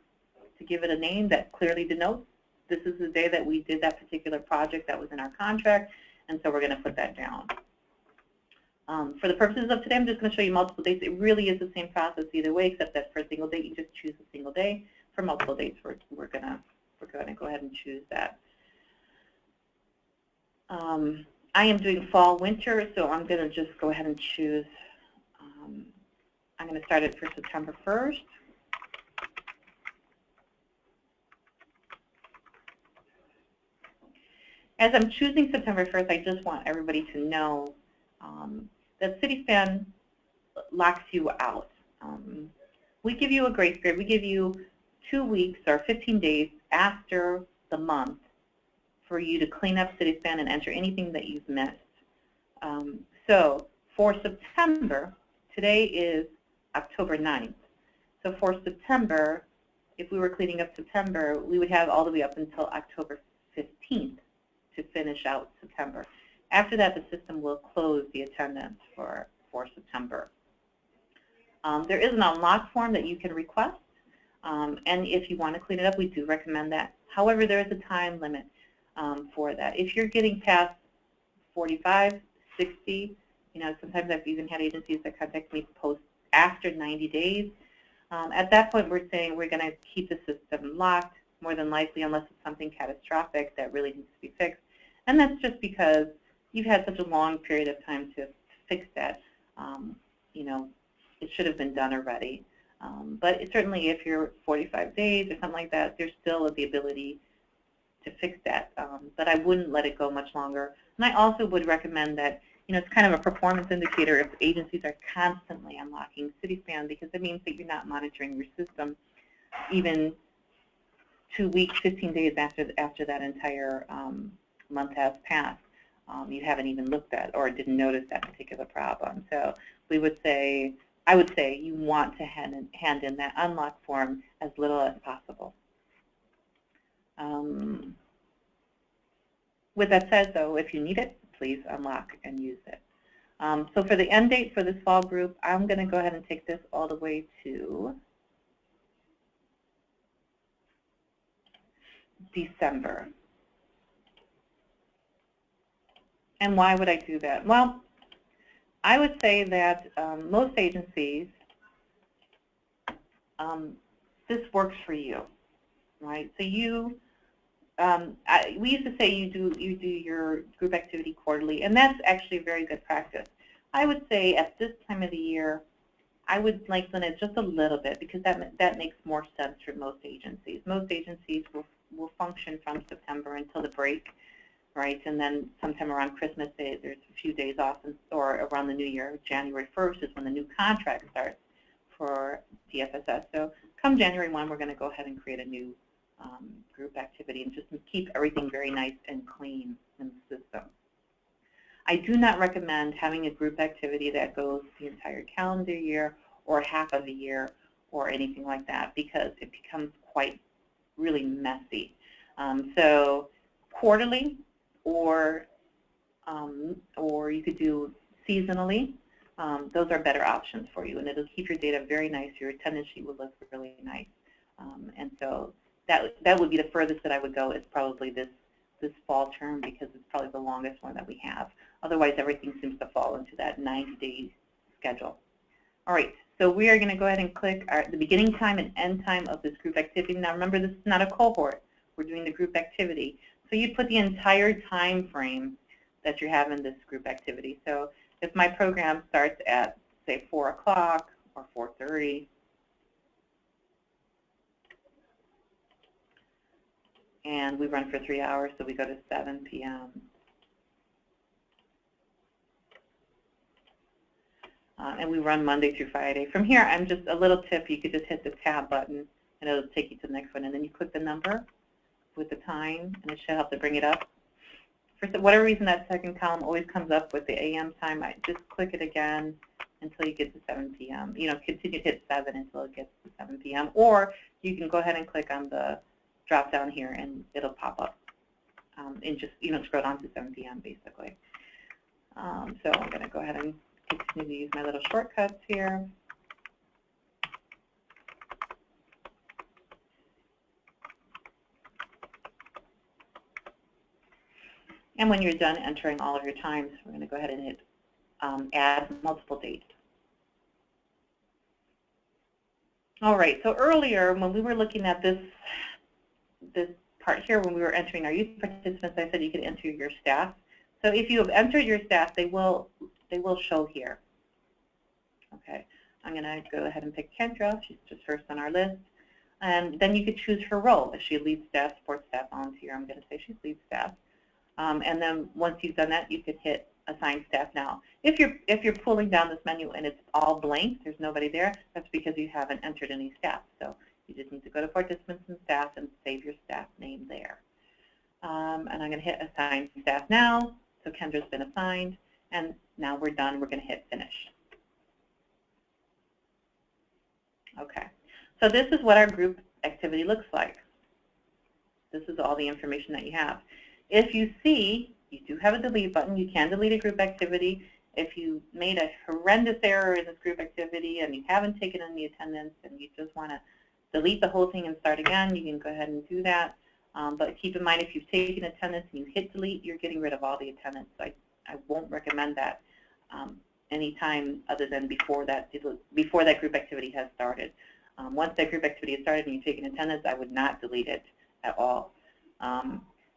give it a name that clearly denotes this is the day that we did that particular project that was in our contract, and so we're going to put that down. For the purposes of today, I'm just going to show you multiple dates. It really is the same process either way, except that for a single date, you just choose a single day. For multiple dates, we're going to go ahead and choose that. I am doing fall, winter, so I'm going to just go ahead and choose. I'm going to start it for September 1st. As I'm choosing September 1st, I just want everybody to know that CitySpan locks you out. We give you a grace period. We give you 2 weeks or 15 days after the month for you to clean up CitySpan and enter anything that you've missed. So for September, today is October 9th. So for September, if we were cleaning up September, we would have all the way up until October 15th to finish out September. After that, the system will close the attendance for September. There is an unlock form that you can request, and if you want to clean it up, we do recommend that. However, there is a time limit for that. If you're getting past 45, 60, sometimes I've even had agencies that contact me post after 90 days. At that point, we're saying we're going to keep the system locked, more than likely, unless it's something catastrophic that really needs to be fixed. And that's just because you've had such a long period of time to fix that. It should have been done already. But certainly if you're 45 days or something like that, there's still the ability to fix that. But I wouldn't let it go much longer. And I also would recommend that it's kind of a performance indicator if agencies are constantly unlocking CitySpan, because it means that you're not monitoring your system even 2 weeks, 15 days after that entire month has passed. You haven't even looked at or didn't notice that particular problem. So I would say you want to hand in that unlock form as little as possible. With that said, though, if you need it, please unlock and use it. So for the end date for this fall group, I'm going to go ahead and take this all the way to December. And why would I do that? Well, I would say that most agencies, this works for you, right? So we used to say you do your group activity quarterly, and that's actually a very good practice. I would say at this time of the year, I would lengthen it just a little bit, because that makes more sense for most agencies. Most agencies will function from September until the break, right? And then sometime around Christmas Day, there's a few days off, or around the new year, January 1st is when the new contract starts for DFSS. So come January 1, we're going to go ahead and create a new group activity and just keep everything very nice and clean in the system. I do not recommend having a group activity that goes the entire calendar year or half of a year or anything like that, because it becomes quite really messy. So quarterly, or you could do seasonally. Those are better options for you, and it'll keep your data very nice. Your attendance sheet will look really nice, and so that would be the furthest that I would go, is probably this fall term, because it's probably the longest one that we have. Otherwise, everything seems to fall into that 90-day schedule. All right, so we are going to go ahead and click the beginning time and end time of this group activity. Now remember, this is not a cohort. We're doing the group activity. So you'd put the entire time frame that you're having this group activity. So if my program starts at, say, 4 o'clock or 4:30, and we run for 3 hours, so we go to 7 p.m. And we run Monday through Friday. From here, I'm just a little tip. You could just hit the tab button, and it'll take you to the next one. And then you click the number with the time, and it should help to bring it up. For whatever reason, that second column always comes up with the AM time. I just click it again until you get to 7 p.m. Continue to hit 7 until it gets to 7 p.m. Or you can go ahead and click on the drop down here, and it'll pop up and just scroll down to 7 p.m. basically. So I'm going to go ahead and continue to use my little shortcuts here. And when you're done entering all of your times, we're going to go ahead and hit add multiple dates. All right, so earlier when we were looking at this part here, when we were entering our youth participants, I said you could enter your staff. So if you have entered your staff, they will show here. Okay, I'm going to go ahead and pick Kendra. She's just first on our list. And then you could choose her role. If she leads staff, support staff, volunteer, I'm going to say she's lead staff. And then once you've done that, you could hit assign staff now. If you're pulling down this menu and it's all blank, there's nobody there, that's because you haven't entered any staff. So you just need to go to participants and staff and save your staff name there. And I'm going to hit assign staff now. So Kendra's been assigned, and now we're done. We're going to hit finish. Okay, so this is what our group activity looks like. This is all the information that you have. If you see, you do have a delete button. You can delete a group activity. If you made a horrendous error in this group activity and you haven't taken any attendance and you just want to delete the whole thing and start again, you can go ahead and do that. But keep in mind, if you've taken attendance and you hit delete, you're getting rid of all the attendance. So I won't recommend that any time other than before that group activity has started. Once that group activity has started and you've taken attendance, I would not delete it at all.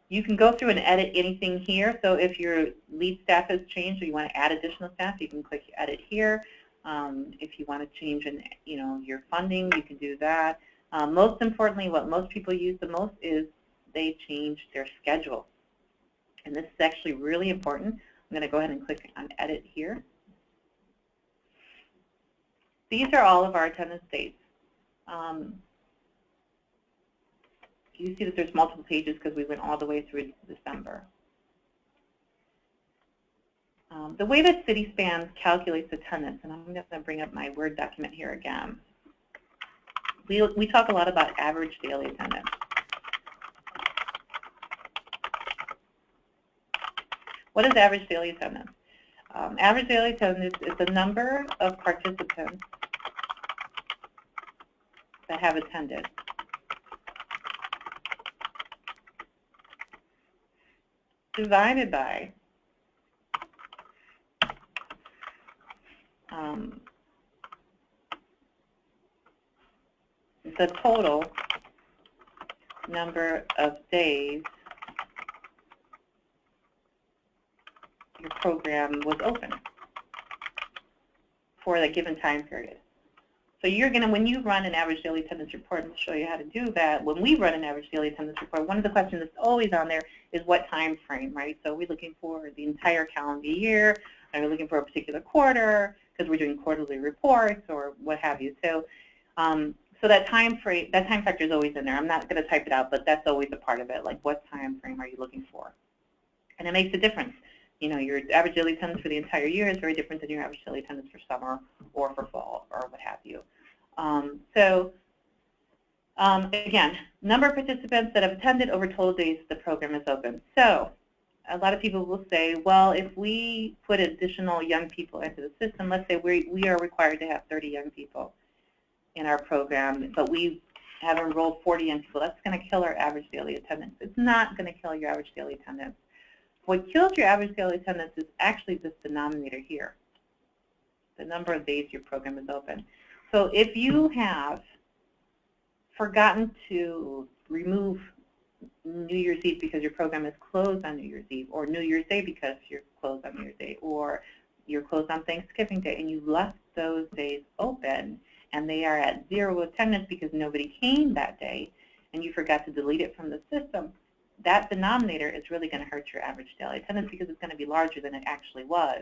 You can go through and edit anything here. So if your lead staff has changed or you want to add additional staff, you can click edit here. If you want to change your funding, you can do that. Most importantly, what most people use the most is they change their schedule. And this is actually really important. going to go ahead and click on Edit here. These are all of our attendance dates. You see that there's multiple pages because we went all the way through December. The way that CitySpan calculates attendance, and I'm going to bring up my Word document here again. We talk a lot about average daily attendance. What is average daily attendance? Average daily attendance is the number of participants that have attended divided by the total number of days your program was open for a given time period. So you're going to, when you run an average daily attendance report, and we'll show you how to do that, when we run an average daily attendance report, one of the questions that's always on there is what time frame, right? So we're looking for the entire calendar year, and we're looking for a particular quarter, because we're doing quarterly reports or what have you. So so that time factor is always in there. I'm not going to type it out, but that's always a part of it, like what time frame are you looking for? And it makes a difference. You know, your average daily attendance for the entire year is very different than your average daily attendance for summer or for fall or what have you. Again, number of participants that have attended over total days the program is open. So a lot of people will say, well, if we put additional young people into the system, let's say we are required to have 30 young people in our program, but we have enrolled 40 young people, that's going to kill our average daily attendance. It's not going to kill your average daily attendance. What kills your average daily attendance is actually this denominator here, the number of days your program is open. So if you have forgotten to remove New Year's Eve because your program is closed on New Year's Eve, or New Year's Day because you're closed on New Year's Day, or you're closed on Thanksgiving Day, and you left those days open, and they are at 0 attendance because nobody came that day, and you forgot to delete it from the system, that denominator is really going to hurt your average daily attendance because it's going to be larger than it actually was.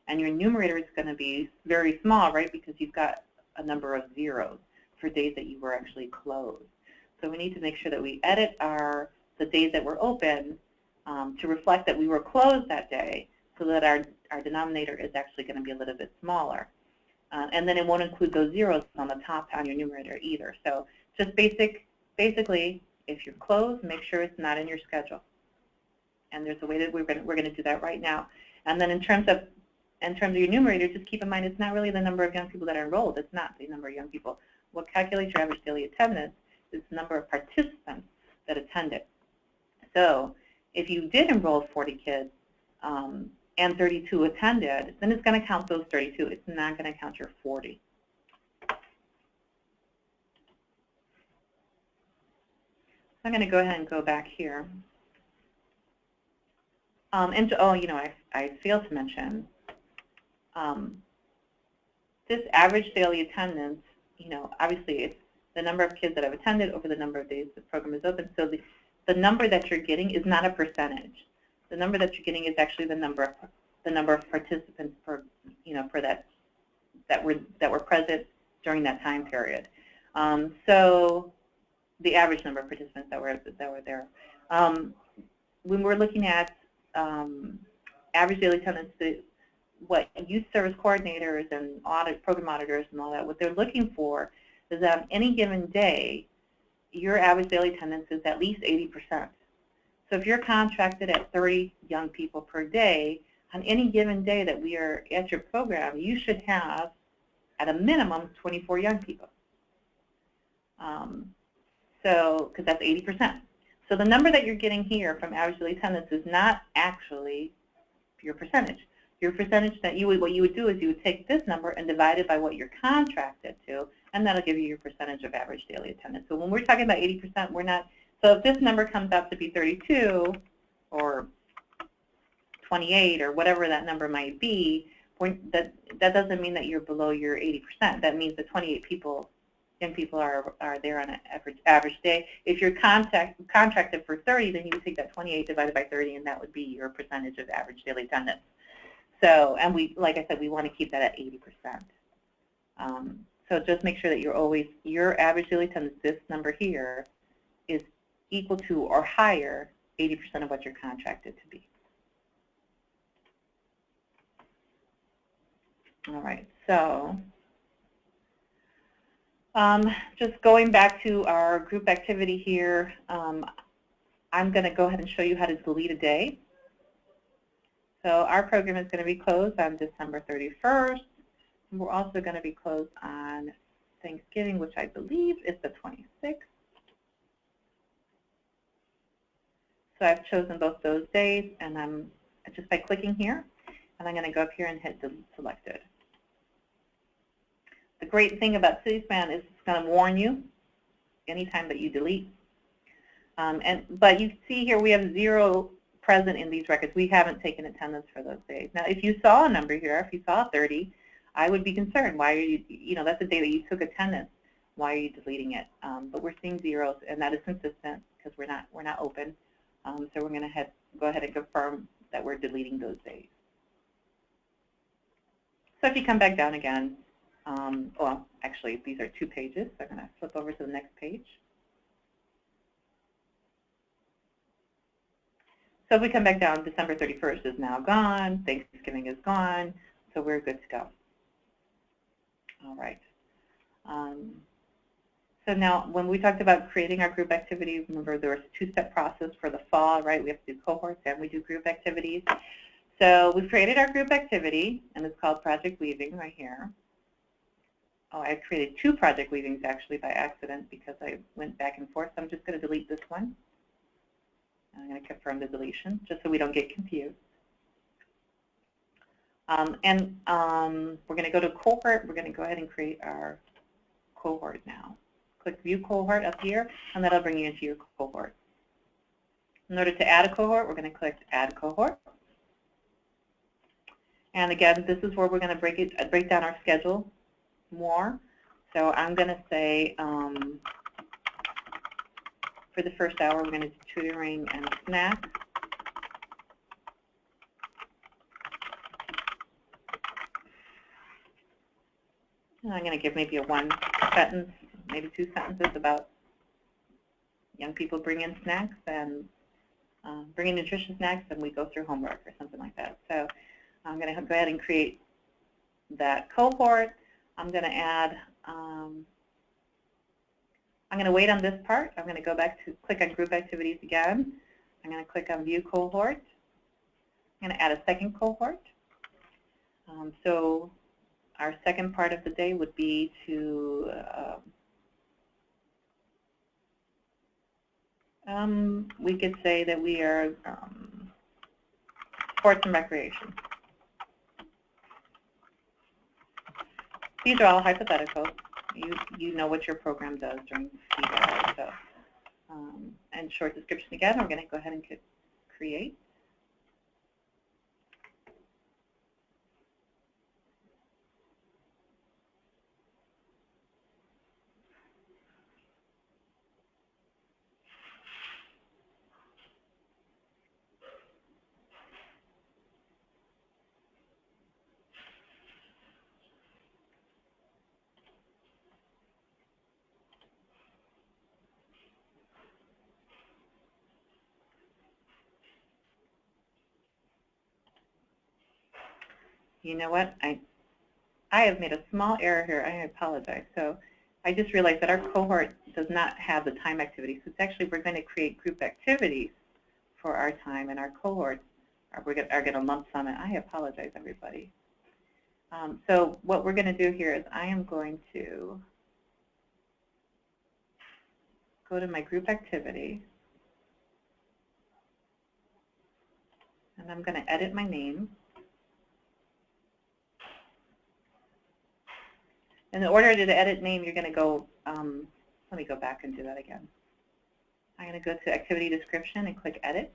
And your numerator is going to be very small, right, because you've got a number of zeros for days that you were actually closed. So we need to make sure that we edit the days that were open to reflect that we were closed that day so that our denominator is actually going to be a little bit smaller. And then it won't include those zeros on the top on your numerator either. So just basically, if you're closed, make sure it's not in your schedule. And there's a way that we're going to do that right now. And then in terms of your numerator, just keep in mind it's not really the number of young people that are enrolled. It's not the number of young people. What calculates your average daily attendance is the number of participants that attended. So if you did enroll 40 kids and 32 attended, then it's going to count those 32. It's not going to count your 40. I'm going to go ahead and go back here. I failed to mention this average daily attendance, obviously it's the number of kids that have attended over the number of days the program is open. So the number that you're getting is not a percentage. The number that you're getting is actually the number of participants per, for that were present during that time period. So the average number of participants that were there. When we're looking at average daily attendance, what youth service coordinators and program auditors and all that, what they're looking for is that on any given day, your average daily attendance is at least 80%. So if you're contracted at 30 young people per day, on any given day that we are at your program, you should have, at a minimum, 24 young people. Because that's 80%. So the number that you're getting here from average daily attendance is not actually your percentage. Your percentage what you would do is you would take this number and divide it by what you're contracted to, and that'll give you your percentage of average daily attendance. So when we're talking about 80%, we're not. So if this number comes out to be 32 or 28 or whatever that number might be, that doesn't mean that you're below your 80%. That means that 28 young people are there on an average day. If you're contracted for 30, then you would take that 28 divided by 30, and that would be your percentage of average daily attendance. So, and we, like I said, we want to keep that at 80%. So just make sure that your average daily attendance, this number here, is equal to or higher 80% of what you're contracted to be. All right, so just going back to our group activity here, I'm going to go ahead and show you how to delete a day. So our program is going to be closed on December 31st. And we're also going to be closed on Thanksgiving, which I believe is the 26th. So I've chosen both those days, and I'm just by clicking here, and I'm going to go up here and hit delete selected. The great thing about CitySpan is it's going to warn you anytime that you delete. But you see here we have 0 present in these records. We haven't taken attendance for those days. Now, if you saw a number here, if you saw 30, I would be concerned. Why are you, that's a day that you took attendance. Why are you deleting it? But we're seeing zeros, and that is consistent because we're not open. So we're going to go ahead and confirm that we're deleting those days. So if you come back down again, well, actually, these are 2 pages. So I'm going to flip over to the next page. So if we come back down, December 31st is now gone. Thanksgiving is gone. So we're good to go. All right. So now, when we talked about creating our group activities, remember there was a 2-step process for the fall, right? We have to do cohorts and we do group activities. So we've created our group activity, and it's called Project Weaving right here. Oh, I created 2 project weavings actually by accident because I went back and forth. So I'm just going to delete this one. And I'm going to confirm the deletion just so we don't get confused. We're going to go to cohort. We're going to go ahead and create our cohort now. Click View Cohort up here, and that'll bring you into your cohort. In order to add a cohort, we're going to click Add Cohort. And again, this is where we're going to break down our schedule more. So I'm going to say for the first hour, we're going to do tutoring and snacks. And I'm going to give maybe a 1 sentence, maybe 2 sentences about young people bring in snacks and bring in nutritious snacks, and we go through homework or something like that. So I'm going to go ahead and create that cohort. I'm going to add, I'm going to wait on this part. I'm going to go back to click on Group Activities again. I'm going to click on View Cohort. I'm going to add a second cohort. So our second part of the day would be to we could say that we are sports and recreation. These are all hypothetical. You know what your program does during CEDAR. So, and short description again, we're going to go ahead and click Create. You know what? I have made a small error here. I apologize. So I just realized that our cohort does not have the time activities. So it's actually, we're going to create group activities for our time, and our cohorts are going to lump sum it. I apologize, everybody. So what we're going to do here is I am going to go to my group activity, and I'm going to edit my name. In order to edit name, you're going to go, let me go back and do that again. I'm going to go to Activity Description and click Edit.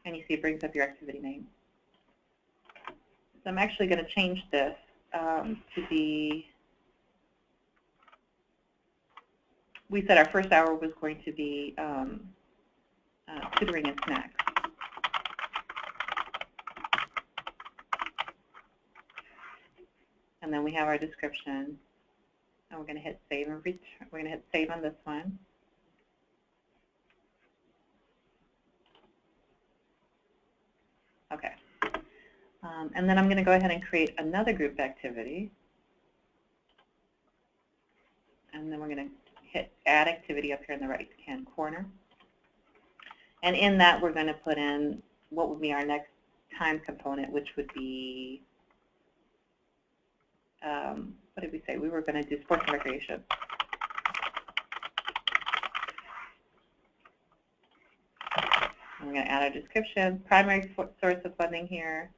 And you see it brings up your activity name. So I'm actually going to change this to be, we said our first hour was going to be tutoring and snacks. and then we have our description, and we're going to hit save and return. We're going to hit save on this one. Okay. And then I'm going to go ahead and create another group activity. And then we're going to hit add activity up here in the right-hand corner. And in that, we're going to put in what would be our next time component, which would be, what did we say? We were going to do sports and recreation. And we're going to add our description. Primary source of funding here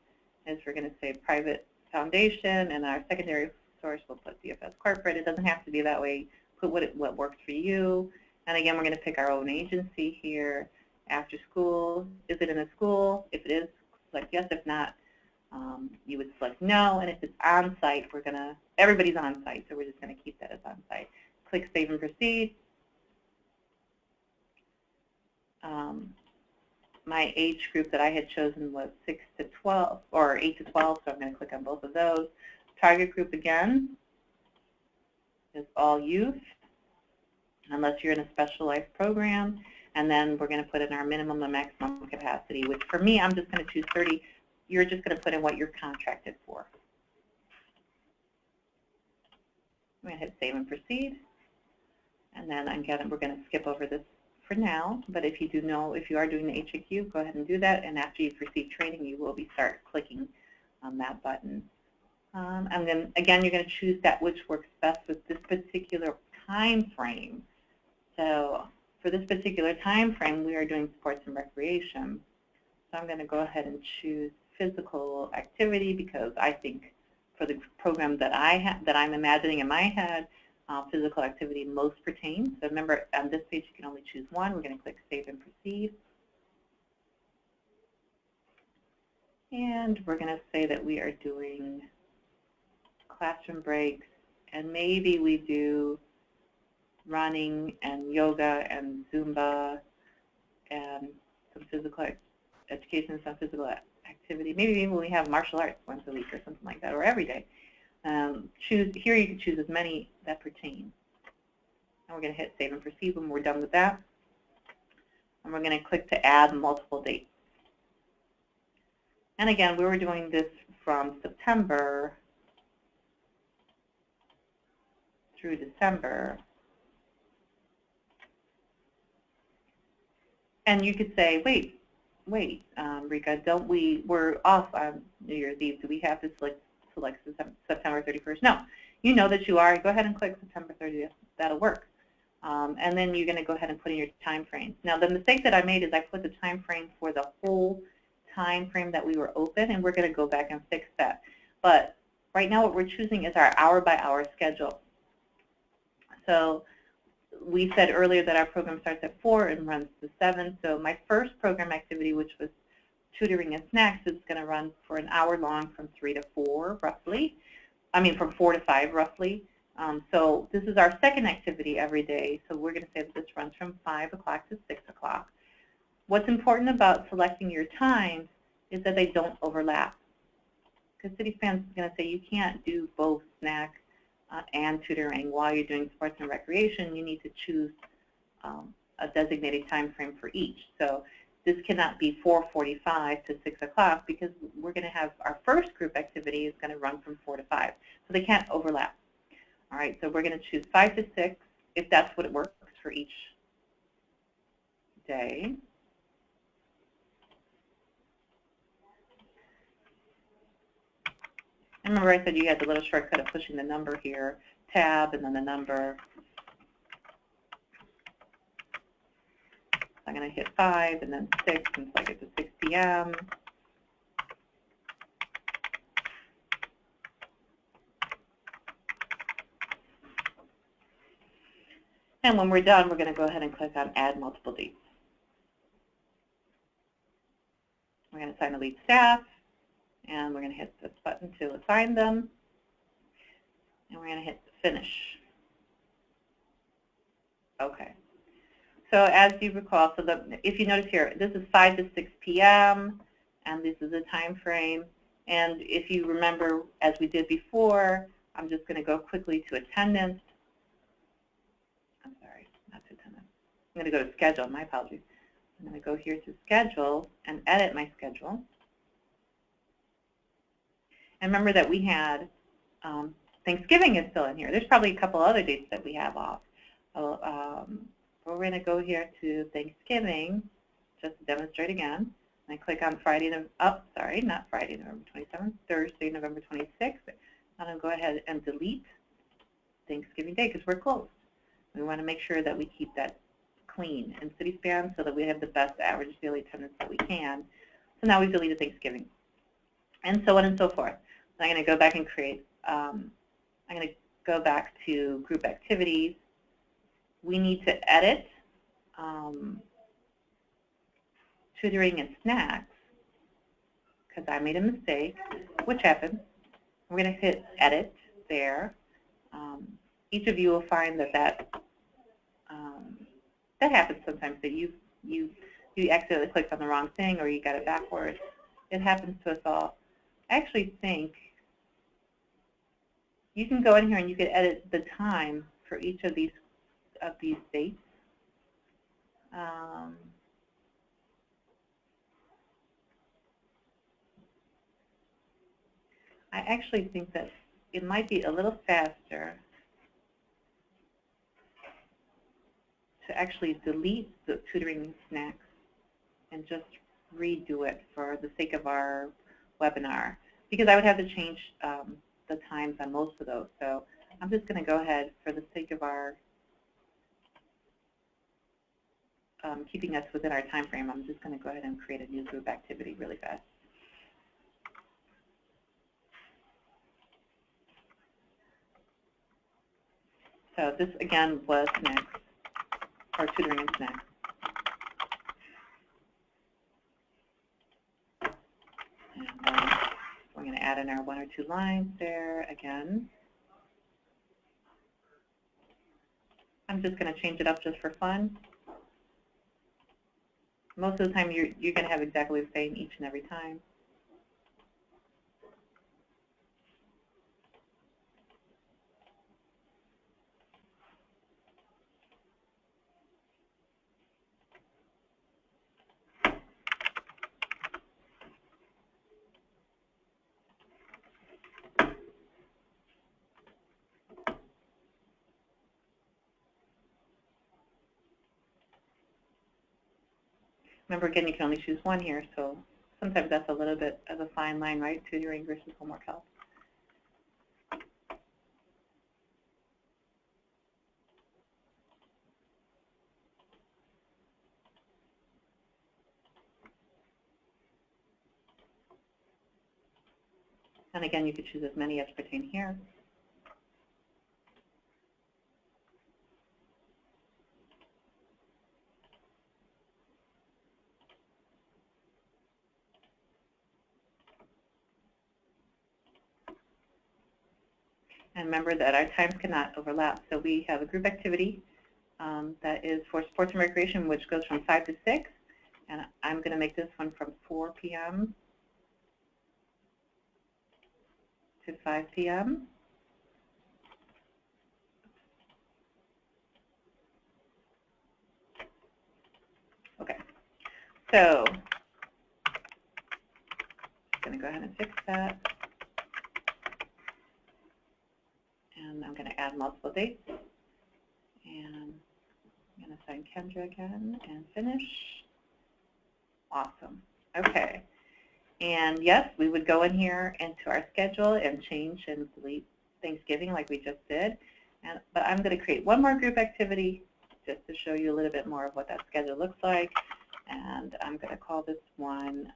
is we're going to say private foundation, and our secondary source we'll put DFS corporate. It doesn't have to be that way. Put what works for you. And again, we're going to pick our own agency here. After school, is it in a school? If it is, select yes. If not, you would select no. And if it's on-site, we're going to, everybody's on-site, so we're just going to keep that as on-site. Click Save and Proceed. My age group that I had chosen was 6 to 12, or 8 to 12, so I'm going to click on both of those. Target group, again, is all youth, unless you're in a specialized program. And then we're going to put in our minimum and maximum capacity, which for me, I'm just going to choose 30. You're just going to put in what you're contracted for. I'm going to hit Save and Proceed. And then again, we're going to skip over this for now. But if you are doing the HAQ, go ahead and do that. And after you've received training, you will start clicking on that button. And then again, you're going to choose that which works best with this particular time frame. So for this particular time frame, we are doing sports and recreation. So I'm going to go ahead and choose physical activity because I think for the program that I'm imagining in my head, physical activity most pertains. So remember, on this page, you can only choose one. We're going to click Save and Proceed. And we're going to say that we are doing classroom breaks, and maybe we do running and yoga and Zumba and some physical education, some physical activity. Maybe we have martial arts once a week or something like that, or every day. Here you can choose as many that pertain. And we're going to hit Save and Proceed when we're done with that. And we're going to click to add multiple dates. And again, we were doing this from September through December. And you could say, wait, Rika, we're off on New Year's Eve. Do we have to select September 31st? No. You know that you are. Go ahead and click September 30th. That'll work. And then you're going to go ahead and put in your time frame. Now, the mistake that I made is I put the time frame for the whole time frame that we were open, and we're going to go back and fix that. But right now what we're choosing is our hour-by-hour schedule. So we said earlier that our program starts at 4 and runs to 7. So my first program activity, which was tutoring and snacks, is going to run for an hour long from 3 to 4, roughly. I mean, from 4 to 5, roughly. So this is our second activity every day. So we're going to say that this runs from 5 o'clock to 6 o'clock. What's important about selecting your times is that they don't overlap. Because CitySpan is going to say you can't do both snack and tutoring while you're doing sports and recreation. You need to choose a designated time frame for each. So this cannot be 4:45 to 6 o'clock because we're going to have our first group activity is going to run from 4 to 5. So they can't overlap. All right, so we're going to choose 5 to 6 if that's what it works for each day. Remember I said you had the little shortcut of pushing the number here, tab, and then the number. I'm going to hit 5 and then 6 until I get to 6 p.m. And when we're done, we're going to go ahead and click on Add Multiple Dates. We're going to assign the lead staff, and we're going to hit this button to assign them, and we're going to hit Finish. Okay. So as you recall, if you notice here, this is 5 to 6 p.m., and this is the time frame. And if you remember, as we did before, I'm just going to go quickly to attendance. I'm sorry, not to attendance. I'm going to go to schedule. My apologies. I'm going to go here to schedule and edit my schedule. And remember that we had Thanksgiving is still in here. There's probably a couple other dates that we have off. We're going to go here to Thanksgiving, just to demonstrate again. And I click on Friday, not Friday, November 27th, Thursday, November 26th. I'm going to go ahead and delete Thanksgiving Day because we're closed. We want to make sure that we keep that clean in CitySpan so that we have the best average daily attendance that we can. So now we've deleted Thanksgiving, and so on and so forth. So I'm going to go back and create, I'm going to go back to group activities. We need to edit tutoring and snacks because I made a mistake, which happened. We're going to hit edit there. Each of you will find that that happens sometimes, that you accidentally clicked on the wrong thing or you got it backwards. It happens to us all. I actually think you can go in here and you can edit the time for each of these dates. I actually think that it might be a little faster to actually delete the tutoring and snacks and just redo it for the sake of our webinar, because I would have to change the times on most of those. So I'm just going to go ahead, for the sake of our keeping us within our time frame, I'm just going to go ahead and create a new group activity really fast. So this, again, was snacks, or tutoring and snacks. And we're going to add in our 1 or 2 lines there again. I'm just going to change it up just for fun. Most of the time, you're going to have exactly the same each and every time. Remember, again, you can only choose one here, so sometimes that's a little bit of a fine line, right? Tutoring versus homework help. And again, you could choose as many as pertain here. And remember that our times cannot overlap. So we have a group activity that is for sports and recreation, which goes from 5 to 6. And I'm going to make this one from 4 p.m. to 5 p.m. Okay. So I'm going to go ahead and fix that. And I'm going to add multiple dates. And I'm going to assign Kendra again and finish. Awesome. Okay. And yes, we would go in here into our schedule and change and delete Thanksgiving like we just did. But I'm going to create one more group activity just to show you a little bit more of what that schedule looks like. And I'm going to call this one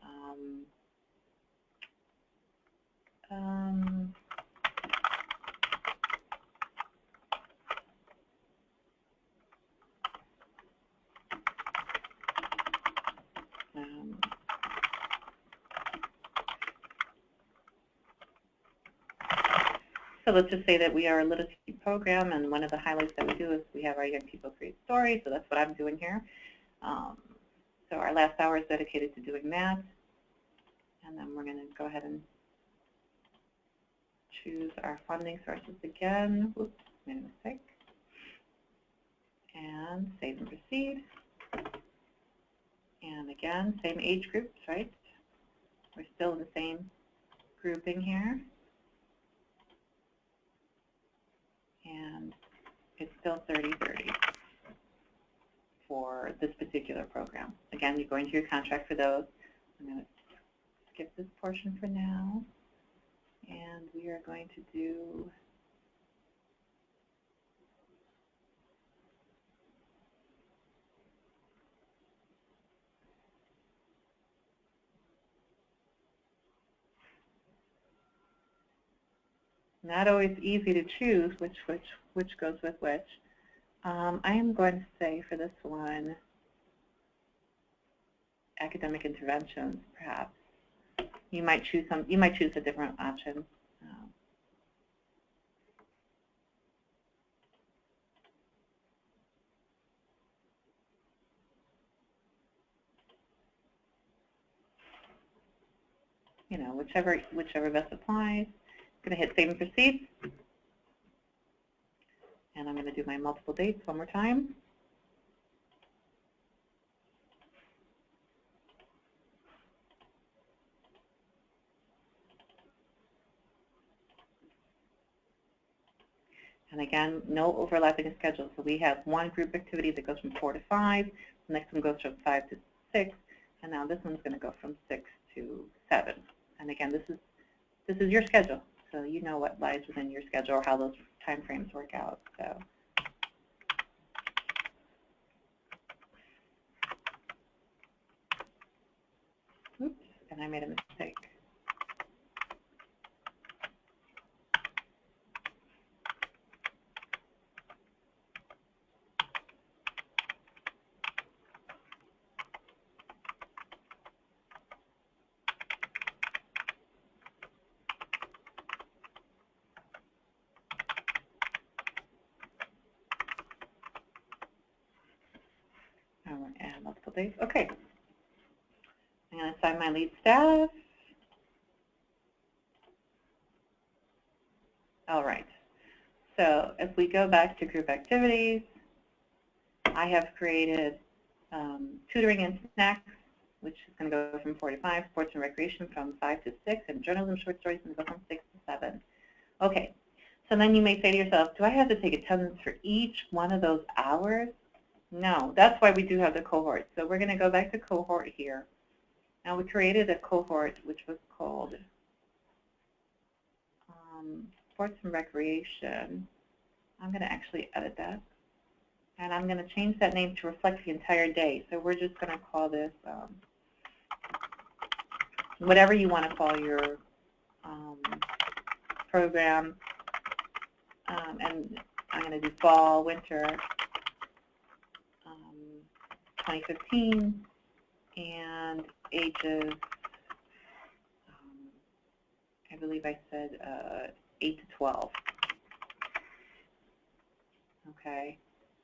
so let's just say that we are a literacy program, and one of the highlights that we do is we have our young people create stories, so that's what I'm doing here. So our last hour is dedicated to doing that, and then we're going to go ahead and choose our funding sources again. Oops, made a mistake. And save and proceed. And again, same age groups, right? We're still in the same grouping here. And it's still 30-30 for this particular program. Again, you go into your contract for those. I'm going to skip this portion for now. And we are going to do not always easy to choose which goes with which. I am going to say for this one, academic interventions, perhaps. You might choose a different option. You know, whichever best applies. I'm going to hit save and proceed. And I'm going to do my multiple dates one more time. And again, no overlapping schedules. So we have one group activity that goes from 4 to 5. The next one goes from 5 to 6. And now this one's going to go from 6 to 7. And again, this is your schedule. So you know what lies within your schedule or how those time frames work out. So oops, and I made a mistake. And multiple days. Okay. I'm going to assign my lead staff. All right. So if we go back to group activities, I have created tutoring and snacks, which is going to go from 4 to 5, sports and recreation from 5 to 6, and journalism short stories is going to go from 6 to 7. Okay. So then you may say to yourself, do I have to take attendance for each one of those hours? No, that's why we do have the cohort. So we're going to go back to cohort here. Now we created a cohort which was called sports and recreation. I'm going to actually edit that. And I'm going to change that name to reflect the entire day. So we're just going to call this whatever you want to call your program. And I'm going to do fall, winter 2015, and ages, I believe I said 8 to 12. Okay.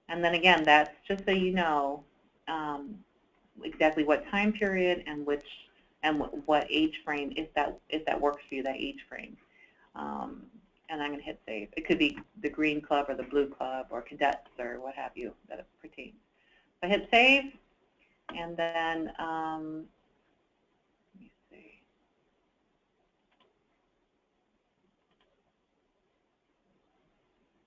And then again, that's just so you know exactly what time period and what age frame if that works for you, that age frame. And I'm going to hit save. It could be the green club or the blue club or cadets or what have you that it pertains. So I hit save, and then let me see.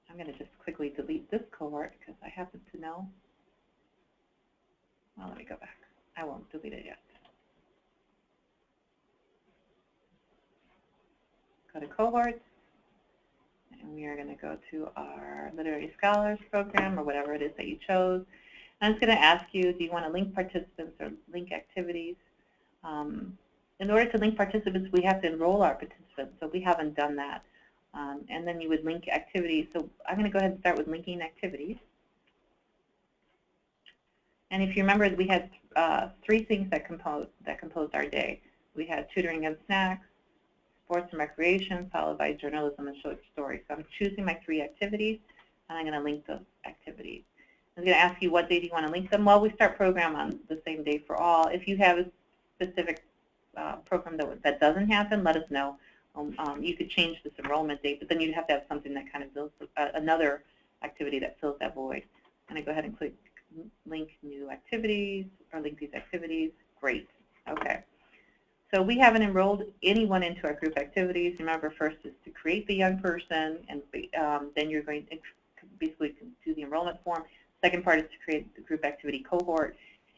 I'm going to just quickly delete this cohort because I happen to know. Well, let me go back. I won't delete it yet. Go to cohorts, and we are going to go to our Literary Scholars program or whatever it is that you chose. And it's going to ask you, do you want to link participants or link activities? In order to link participants, we have to enroll our participants, so we haven't done that. And then you would link activities. So I'm going to go ahead and start with linking activities. And if you remember, we had 3 things that composed our day. We had tutoring and snacks, sports and recreation, followed by journalism and short stories. So I'm choosing my 3 activities, and I'm going to link those activities. I'm going to ask you what day do you want to link them. Well, we start program on the same day for all. If you have a specific program that doesn't happen, let us know. You could change this enrollment date, but then you'd have to have something that kind of fills another activity that fills that void. And I go ahead and click link new activities or link these activities. Great. Okay. So we haven't enrolled anyone into our group activities. Remember, first is to create the young person, and then you're going to basically do the enrollment form. Second part is to create the group activity cohort,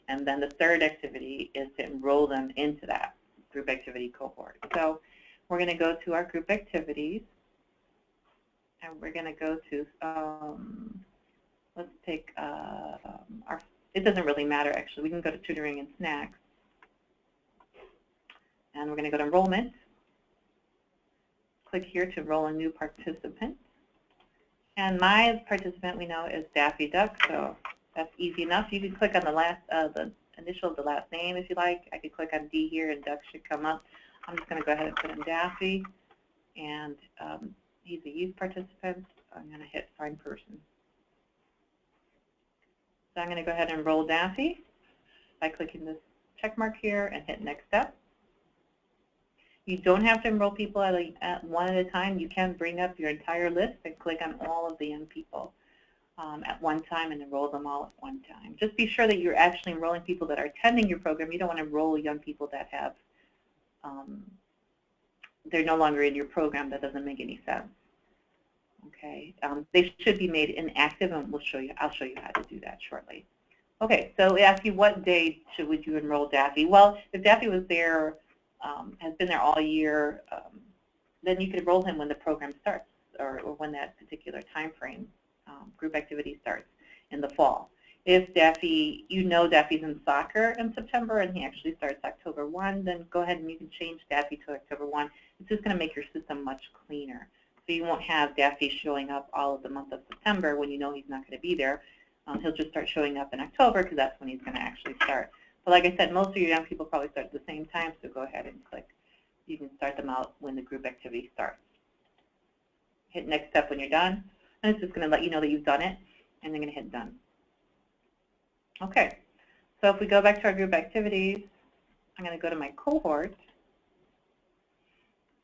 and then the third activity is to enroll them into that group activity cohort. So we're going to go to our group activities, and we're going to go to, let's take it doesn't really matter actually. We can go to tutoring and snacks. And we're going to go to enrollment. Click here to enroll a new participant. And my participant we know is Daffy Duck, so that's easy enough. You can click on the initial of the last name if you like. I could click on D here and Duck should come up. I'm just going to go ahead and put in Daffy, and he's a youth participant. I'm going to hit Find Person. So I'm going to go ahead and enroll Daffy by clicking this check mark here and hit Next Step. You don't have to enroll people at one at a time. You can bring up your entire list and click on all of the young people at one time and enroll them all at one time. Just be sure that you're actually enrolling people that are attending your program. You don't want to enroll young people that have, they're no longer in your program. That doesn't make any sense. Okay, they should be made inactive, and I'll show you how to do that shortly. Okay, so we ask you what day would you enroll Daffy? Well, if Daffy was there, has been there all year, then you could enroll him when the program starts, or when that particular time frame group activity starts in the fall. If Daffy, Daffy's in soccer in September and he actually starts October 1, then go ahead and you can change Daffy to October 1. It's just going to make your system much cleaner. So you won't have Daffy showing up all of the month of September when you know he's not going to be there. He'll just start showing up in October because that's when he's going to actually start. But like I said, most of your young people probably start at the same time, so go ahead and click. You can start them out when the group activity starts. Hit Next Step when you're done, and it's just going to let you know that you've done it, and then going to hit Done. Okay, so if we go back to our group activities, I'm going to go to my cohort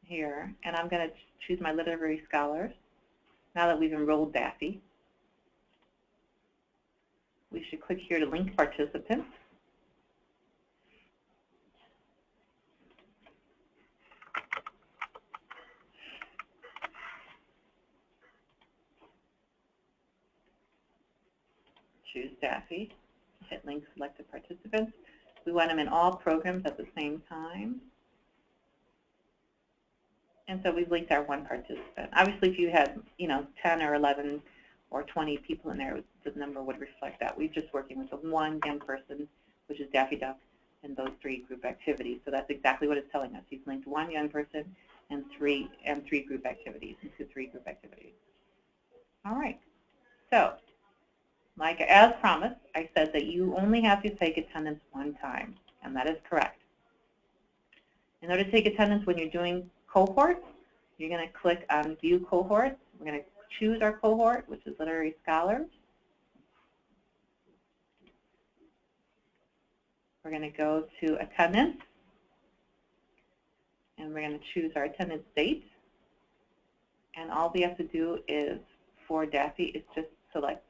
here, and I'm going to choose my literary scholars. Now that we've enrolled Daffy, we should click here to link participants. Choose Daffy, hit link selected participants. We want them in all programs at the same time. And so we've linked our one participant. Obviously, if you had 10 or 11 or 20 people in there, the number would reflect that. We're just working with the one young person, which is Daffy Duck, in those three group activities. So that's exactly what it's telling us. He's linked one young person and three group activities into 3 group activities. All right. So, like as promised, I said that you only have to take attendance one time, and that is correct. In order to take attendance when you're doing cohorts, you're going to click on View Cohorts. We're going to choose our cohort, which is Literary Scholars. We're going to go to Attendance, and we're going to choose our attendance date. And all we have to do is, for Daffy, is just select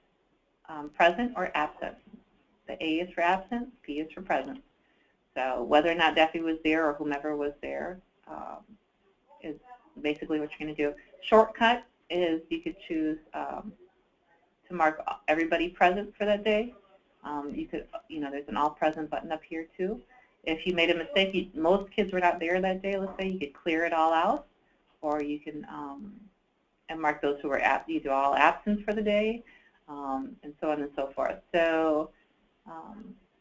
present or absent. The A is for absent, P is for present. So whether or not Daffy was there or whomever was there is basically what you're going to do. Shortcut is you could choose to mark everybody present for that day. You could, there's an all present button up here too. If you made a mistake, most kids were not there that day, let's say, you could clear it all out, or you can and mark those who were either all absent for the day, and so on and so forth. So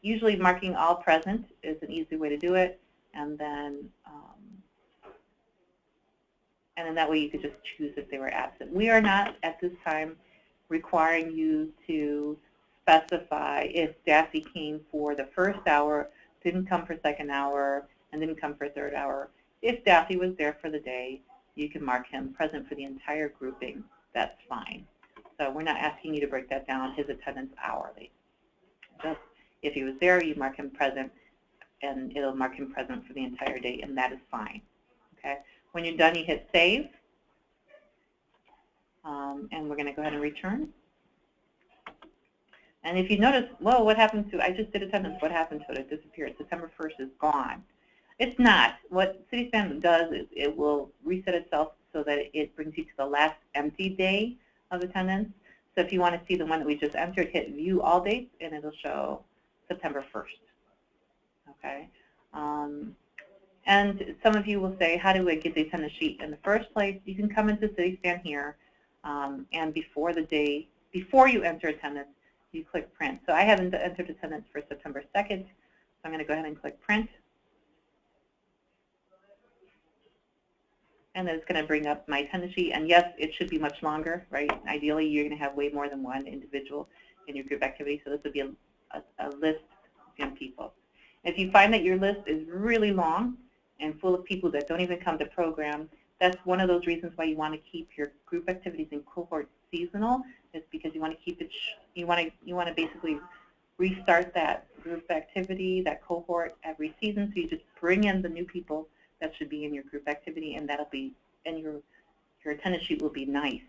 usually marking all present is an easy way to do it, and then that way you could just choose if they were absent. We are not at this time requiring you to specify if Daffy came for the first hour, didn't come for second hour, and didn't come for third hour. If Daffy was there for the day, you can mark him present for the entire grouping. That's fine. So we're not asking you to break that down, his attendance hourly. Just if he was there, you mark him present, and it'll mark him present for the entire day, and that is fine. Okay. When you're done, you hit save, and we're going to go ahead and return. And if you notice, whoa, what happened to, I just did attendance, what happened to it? It disappeared. September 1st is gone. It's not. What CitySpan does is it will reset itself so that it brings you to the last empty day of attendance. So if you want to see the one that we just entered, hit view all dates, and it'll show September 1st. Okay. And some of you will say, how do I get the attendance sheet? In the first place, you can come into CitySpan here, and before you enter attendance, you click print. So I haven't entered attendance for September 2nd, so I'm going to go ahead and click print. And then it's going to bring up my attendance sheet. And yes, it should be much longer, right? Ideally, you're going to have way more than one individual in your group activity, so this would be a list of young people. If you find that your list is really long and full of people that don't even come to program, that's one of those reasons why you want to keep your group activities and cohorts seasonal. Is because you want to keep it. You want to basically restart that group activity, that cohort every season. So you just bring in the new people that should be in your group activity, and that'll be, and your attendance sheet will be nice.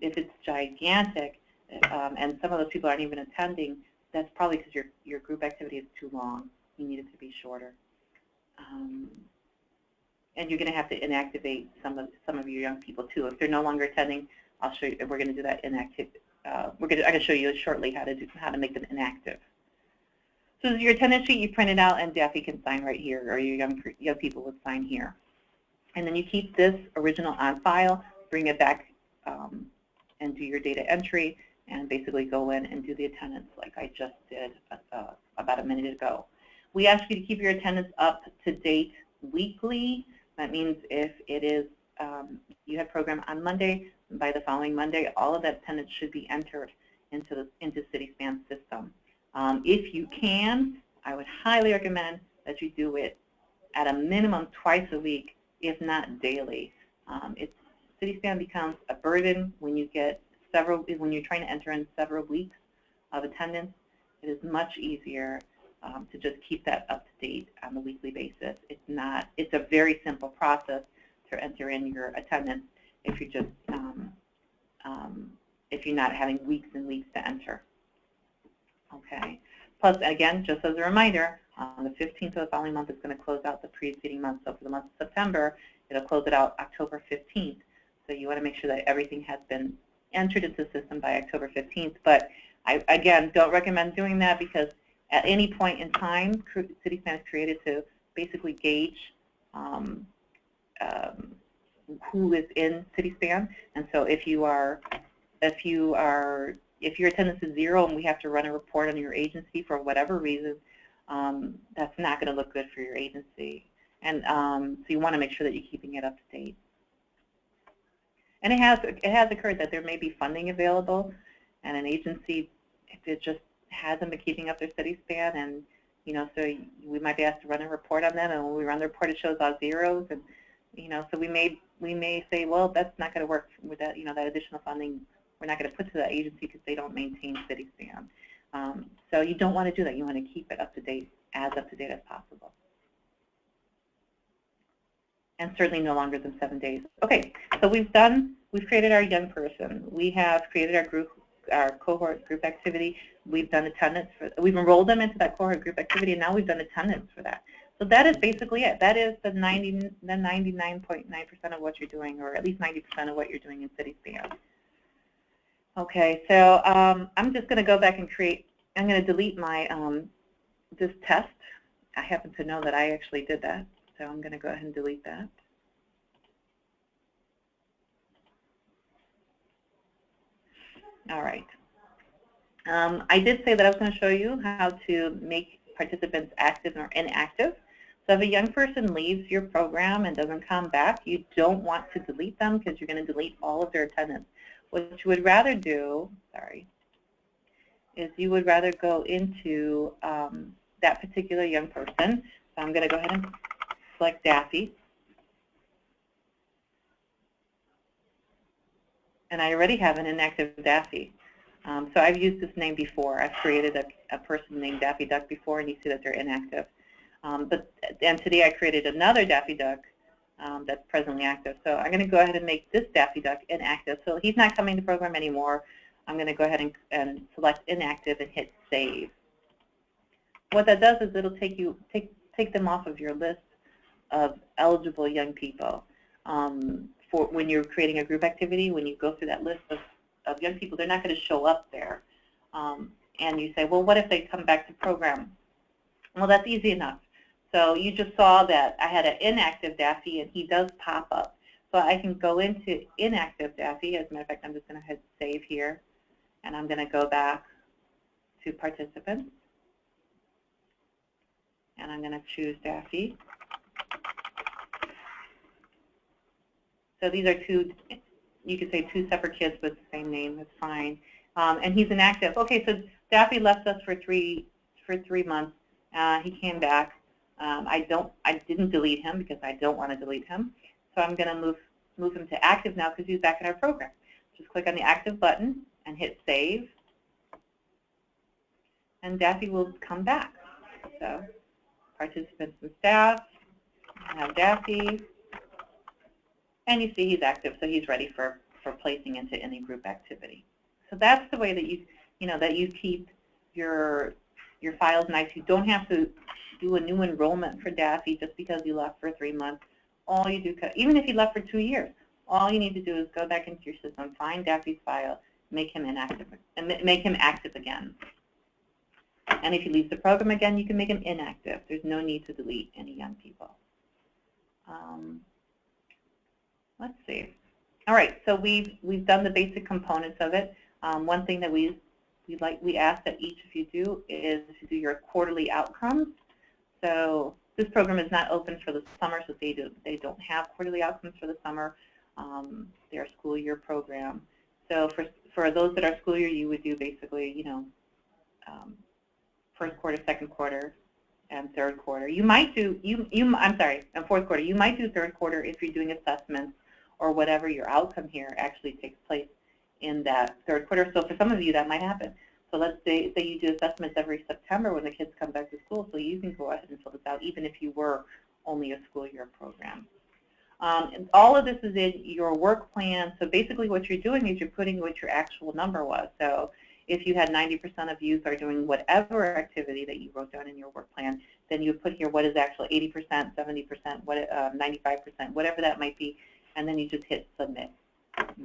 If it's gigantic, and some of those people aren't even attending, that's probably because your group activity is too long. You need it to be shorter. And you're going to have to inactivate some of your young people too. If they're no longer attending, I'll show you. We're going to do that inactive. I'm going to show you shortly how to make them inactive. So this is your attendance sheet. You print it out, and Daffy can sign right here, or your young people would sign here. And then you keep this original on file, bring it back, and do your data entry, and basically go in and do the attendance like I just did about a minute ago. We ask you to keep your attendance up to date weekly. That means if it is you have program on Monday, by the following Monday, all of that attendance should be entered into CitySpan's system. If you can, I would highly recommend that you do it at a minimum twice a week, if not daily. CitySpan becomes a burden when you get when you're trying to enter in several weeks of attendance. It is much easier to just keep that up to date on a weekly basis. It's a very simple process to enter in your attendance if you're just if you're not having weeks and weeks to enter. Okay. Plus, again, just as a reminder, on the 15th of the following month is going to close out the preceding month. So for the month of September, it'll close it out October 15th. So you want to make sure that everything has been entered into the system by October 15th. But I, again, don't recommend doing that because at any point in time, CitySpan is created to basically gauge who is in CitySpan. And so if your attendance is 0 and we have to run a report on your agency for whatever reason, that's not going to look good for your agency. And so you want to make sure that you're keeping it up to date. And it has occurred that there may be funding available, and an agency, if it just hasn't been keeping up their CitySpan, and so we might be asked to run a report on them, and when we run the report, it shows all zeros, and so we may say, well, that's not going to work with that, that additional funding. We're not going to put to that agency because they don't maintain CitySpan. So you don't want to do that. You want to keep it up to date, as up to date as possible. And certainly no longer than 7 days. Okay, so we've created our young person. We have created our cohort group activity. We've done attendance we've enrolled them into that cohort group activity, and now we've done attendance for that. So that is basically it. That is the 99.9% of what you're doing, or at least 90% of what you're doing in CitySpan. Okay, so I'm just going to go back and I'm going to delete my this test. I happen to know that I actually did that, so I'm going to go ahead and delete that. All right. I did say that I was going to show you how to make participants active or inactive. So if a young person leaves your program and doesn't come back, you don't want to delete them because you're going to delete all of their attendance. What you would rather do, is you would rather go into that particular young person. So I'm going to go ahead and select Daffy. And I already have an inactive Daffy. So I've used this name before. I've created a person named Daffy Duck before, and you see that they're inactive. And today I created another Daffy Duck that's presently active. So I'm going to go ahead and make this Daffy Duck inactive. So he's not coming to program anymore. I'm going to go ahead and select inactive and hit save. What that does is it'll take them off of your list of eligible young people. For when you're creating a group activity, when you go through that list of young people, they're not going to show up there. And you say, well, what if they come back to program? Well, that's easy enough. So you just saw that I had an inactive Daffy, and he does pop up. So I can go into inactive Daffy. As a matter of fact, I'm just going to hit save here, and I'm going to go back to participants, and I'm going to choose Daffy. So these are two, you could say two separate kids with the same name. That's fine. And he's inactive. Okay, so Daffy left us for three months. He came back. I didn't delete him because I don't want to delete him. So I'm going to move him to active now because he's back in our program. Just click on the active button and hit save, and Daffy will come back. So participants and staff, I have Daffy, and you see he's active, so he's ready for placing into any group activity. So that's the way that you keep your files nice. You don't have to do a new enrollment for Daffy just because you left for 3 months. All you do, even if you left for 2 years, all you need to do is go back into your system, find Daffy's file, make him inactive, and make him active again. And if he leaves the program again, you can make him inactive. There's no need to delete any young people. Let's see. All right, so we've done the basic components of it. One thing that we ask that each of you do is to do your quarterly outcomes. So this program is not open for the summer, so they don't have quarterly outcomes for the summer. They're a school year program. So for those that are school year, you would do basically, first quarter, second quarter, and third quarter. You might do and fourth quarter. You might do third quarter if you're doing assessments or whatever your outcome here actually takes place in that third quarter. So for some of you, that might happen. So let's say you do assessments every September when the kids come back to school, so you can go ahead and fill this out even if you were only a school year program. And all of this is in your work plan. So basically what you're doing is you're putting what your actual number was. So if you had 90% of youth are doing whatever activity that you wrote down in your work plan, then you put here what is actually 80%, 70%, 95%, whatever that might be, and then you just hit submit.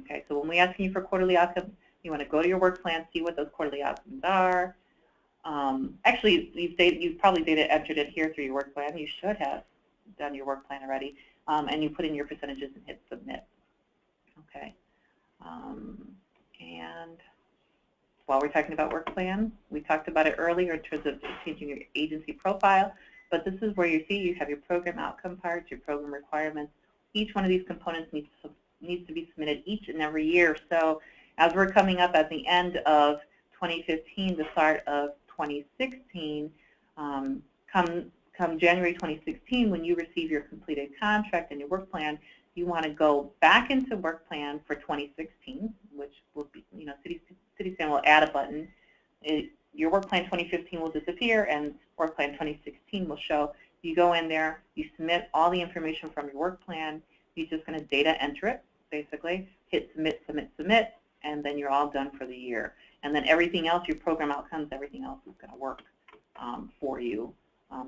Okay, so when we ask you for quarterly outcomes, you want to go to your work plan, see what those quarterly outcomes are. Actually, you've probably entered it here through your work plan. You should have done your work plan already, and you put in your percentages and hit submit. Okay, and while we're talking about work plan, we talked about it earlier in terms of changing your agency profile, but this is where you see you have your program outcome parts, your program requirements. Each one of these components needs to be submitted each and every year. So as we're coming up at the end of 2015, the start of 2016, come January 2016, when you receive your completed contract and your work plan, you want to go back into work plan for 2016, which will be, CitySpan will add a button. Your work plan 2015 will disappear, and work plan 2016 will show. You go in there, you submit all the information from your work plan. You're just going to data enter it, basically, hit submit, submit, submit, and then you're all done for the year. And then everything else, your program outcomes, everything else is going to work for you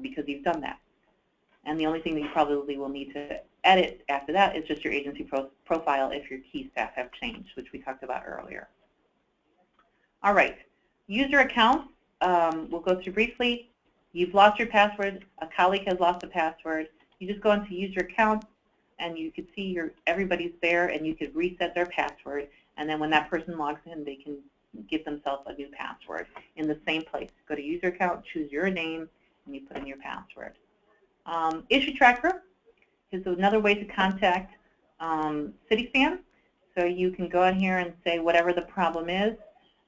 because you've done that. And the only thing that you probably will need to edit after that is just your agency profile if your key staff have changed, which we talked about earlier. All right, user accounts, we'll go through briefly. You've lost your password, a colleague has lost a password. You just go into user accounts, and you can see everybody's there, and you could reset their password, and then when that person logs in, they can give themselves a new password in the same place. Go to user account, choose your name, and you put in your password. Issue tracker is another way to contact CitySpan. So you can go in here and say whatever the problem is.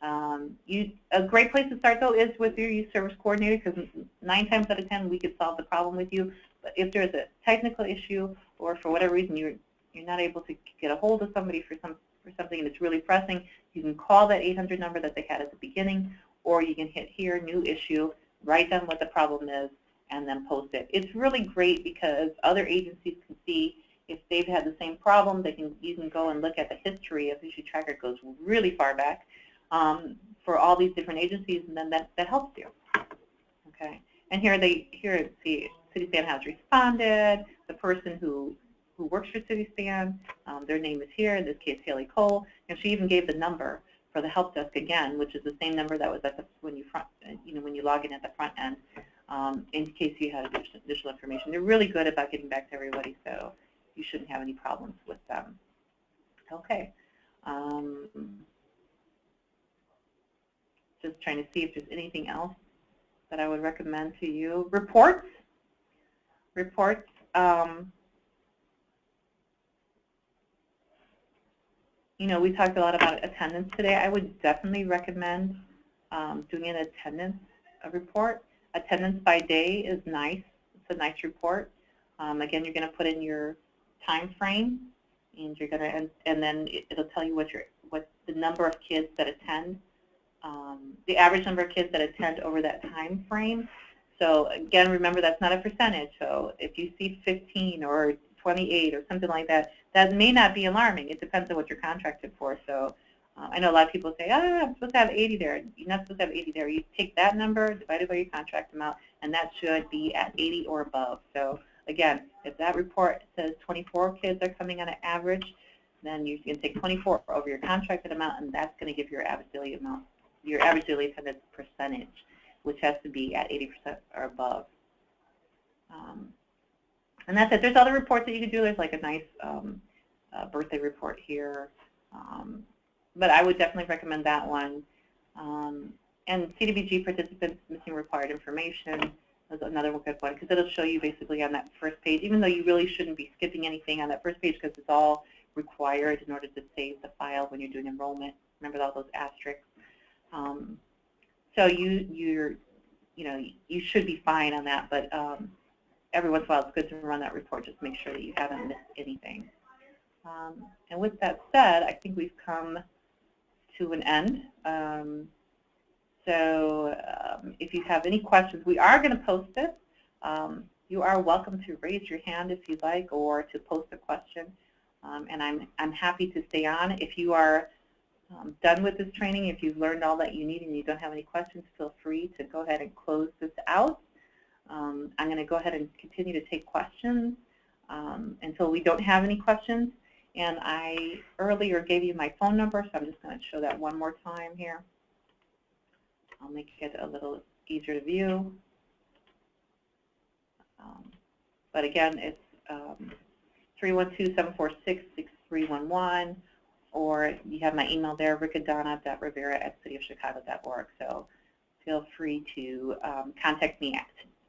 A great place to start, though, is with your youth service coordinator, because 9 times out of 10 we could solve the problem with you. But if there's a technical issue, or for whatever reason you're not able to get a hold of somebody for something that's really pressing, you can call that 800 number that they had at the beginning, or you can hit here, new issue, write down what the problem is, and then post it. It's really great because other agencies can see if they've had the same problem, you can go and look at the history of issue tracker. It goes really far back for all these different agencies, and then that helps you. Okay, and here see CitySpan has responded. The person who works for CitySpan, their name is here. In this case, Haley Cole, and she even gave the number for the help desk again, which is the same number that was at when you log in at the front end, in case you had additional information. They're really good about getting back to everybody, so you shouldn't have any problems with them. Okay. Just trying to see if there's anything else that I would recommend to you. Reports. We talked a lot about attendance today. I would definitely recommend doing an attendance report. Attendance by day is nice. It's a nice report. Again, you're going to put in your time frame, and you're going to, and then it'll tell you what the number of kids that attend, the average number of kids that attend over that time frame. So again, remember that's not a percentage. So if you see 15 or 28 or something like that, that may not be alarming. It depends on what you're contracted for. So I know a lot of people say, I'm supposed to have 80 there. You're not supposed to have 80 there. You take that number divided by your contract amount, and that should be at 80 or above. So again, if that report says 24 kids are coming on an average, then you can take 24 over your contracted amount, and that's going to give your average daily amount, your average daily attendance percentage, which has to be at 80% or above. And that's it. There's other reports that you can do. There's like a nice birthday report here. But I would definitely recommend that one. And CDBG participants missing required information is another good one, because it'll show you basically on that first page, even though you really shouldn't be skipping anything on that first page because it's all required in order to save the file when you're doing enrollment. Remember all those asterisks. So you should be fine on that, but every once in a while it's good to run that report, just make sure that you haven't missed anything. And with that said, I think we've come to an end. If you have any questions, we are going to post it. You are welcome to raise your hand if you'd like, or to post a question. And I'm happy to stay on. If you are done with this training, if you've learned all that you need and you don't have any questions, feel free to go ahead and close this out. I'm going to go ahead and continue to take questions until we don't have any questions. And I earlier gave you my phone number, so I'm just going to show that one more time here. I'll make it a little easier to view. But again, it's 312-746-6311, or you have my email there, rickadonna.rivera@cityofchicago.org. So feel free to contact me.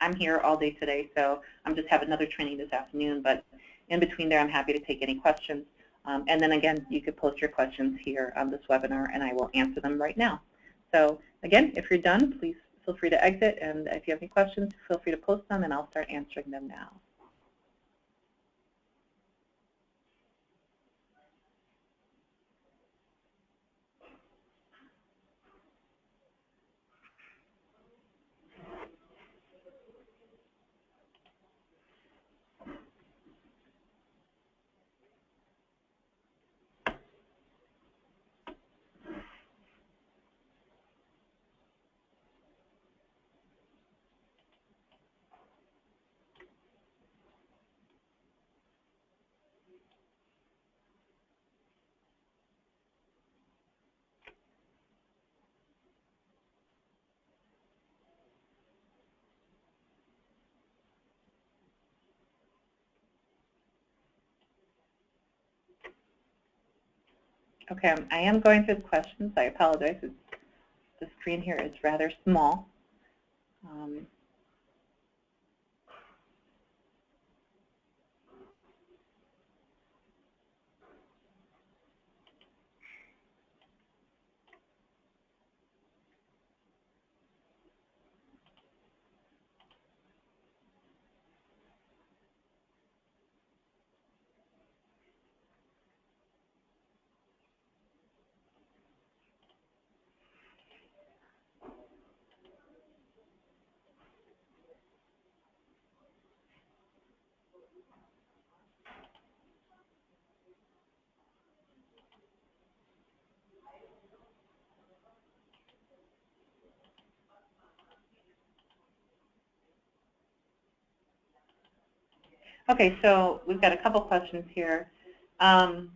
I'm here all day today, so I'm just having another training this afternoon, but in between there, I'm happy to take any questions. And then again, you could post your questions here on this webinar, and I will answer them right now. So again, if you're done, please feel free to exit, and if you have any questions, feel free to post them, and I'll start answering them now. Okay, I am going through the questions. I apologize. The screen here is rather small. Okay, so we've got a couple questions here. It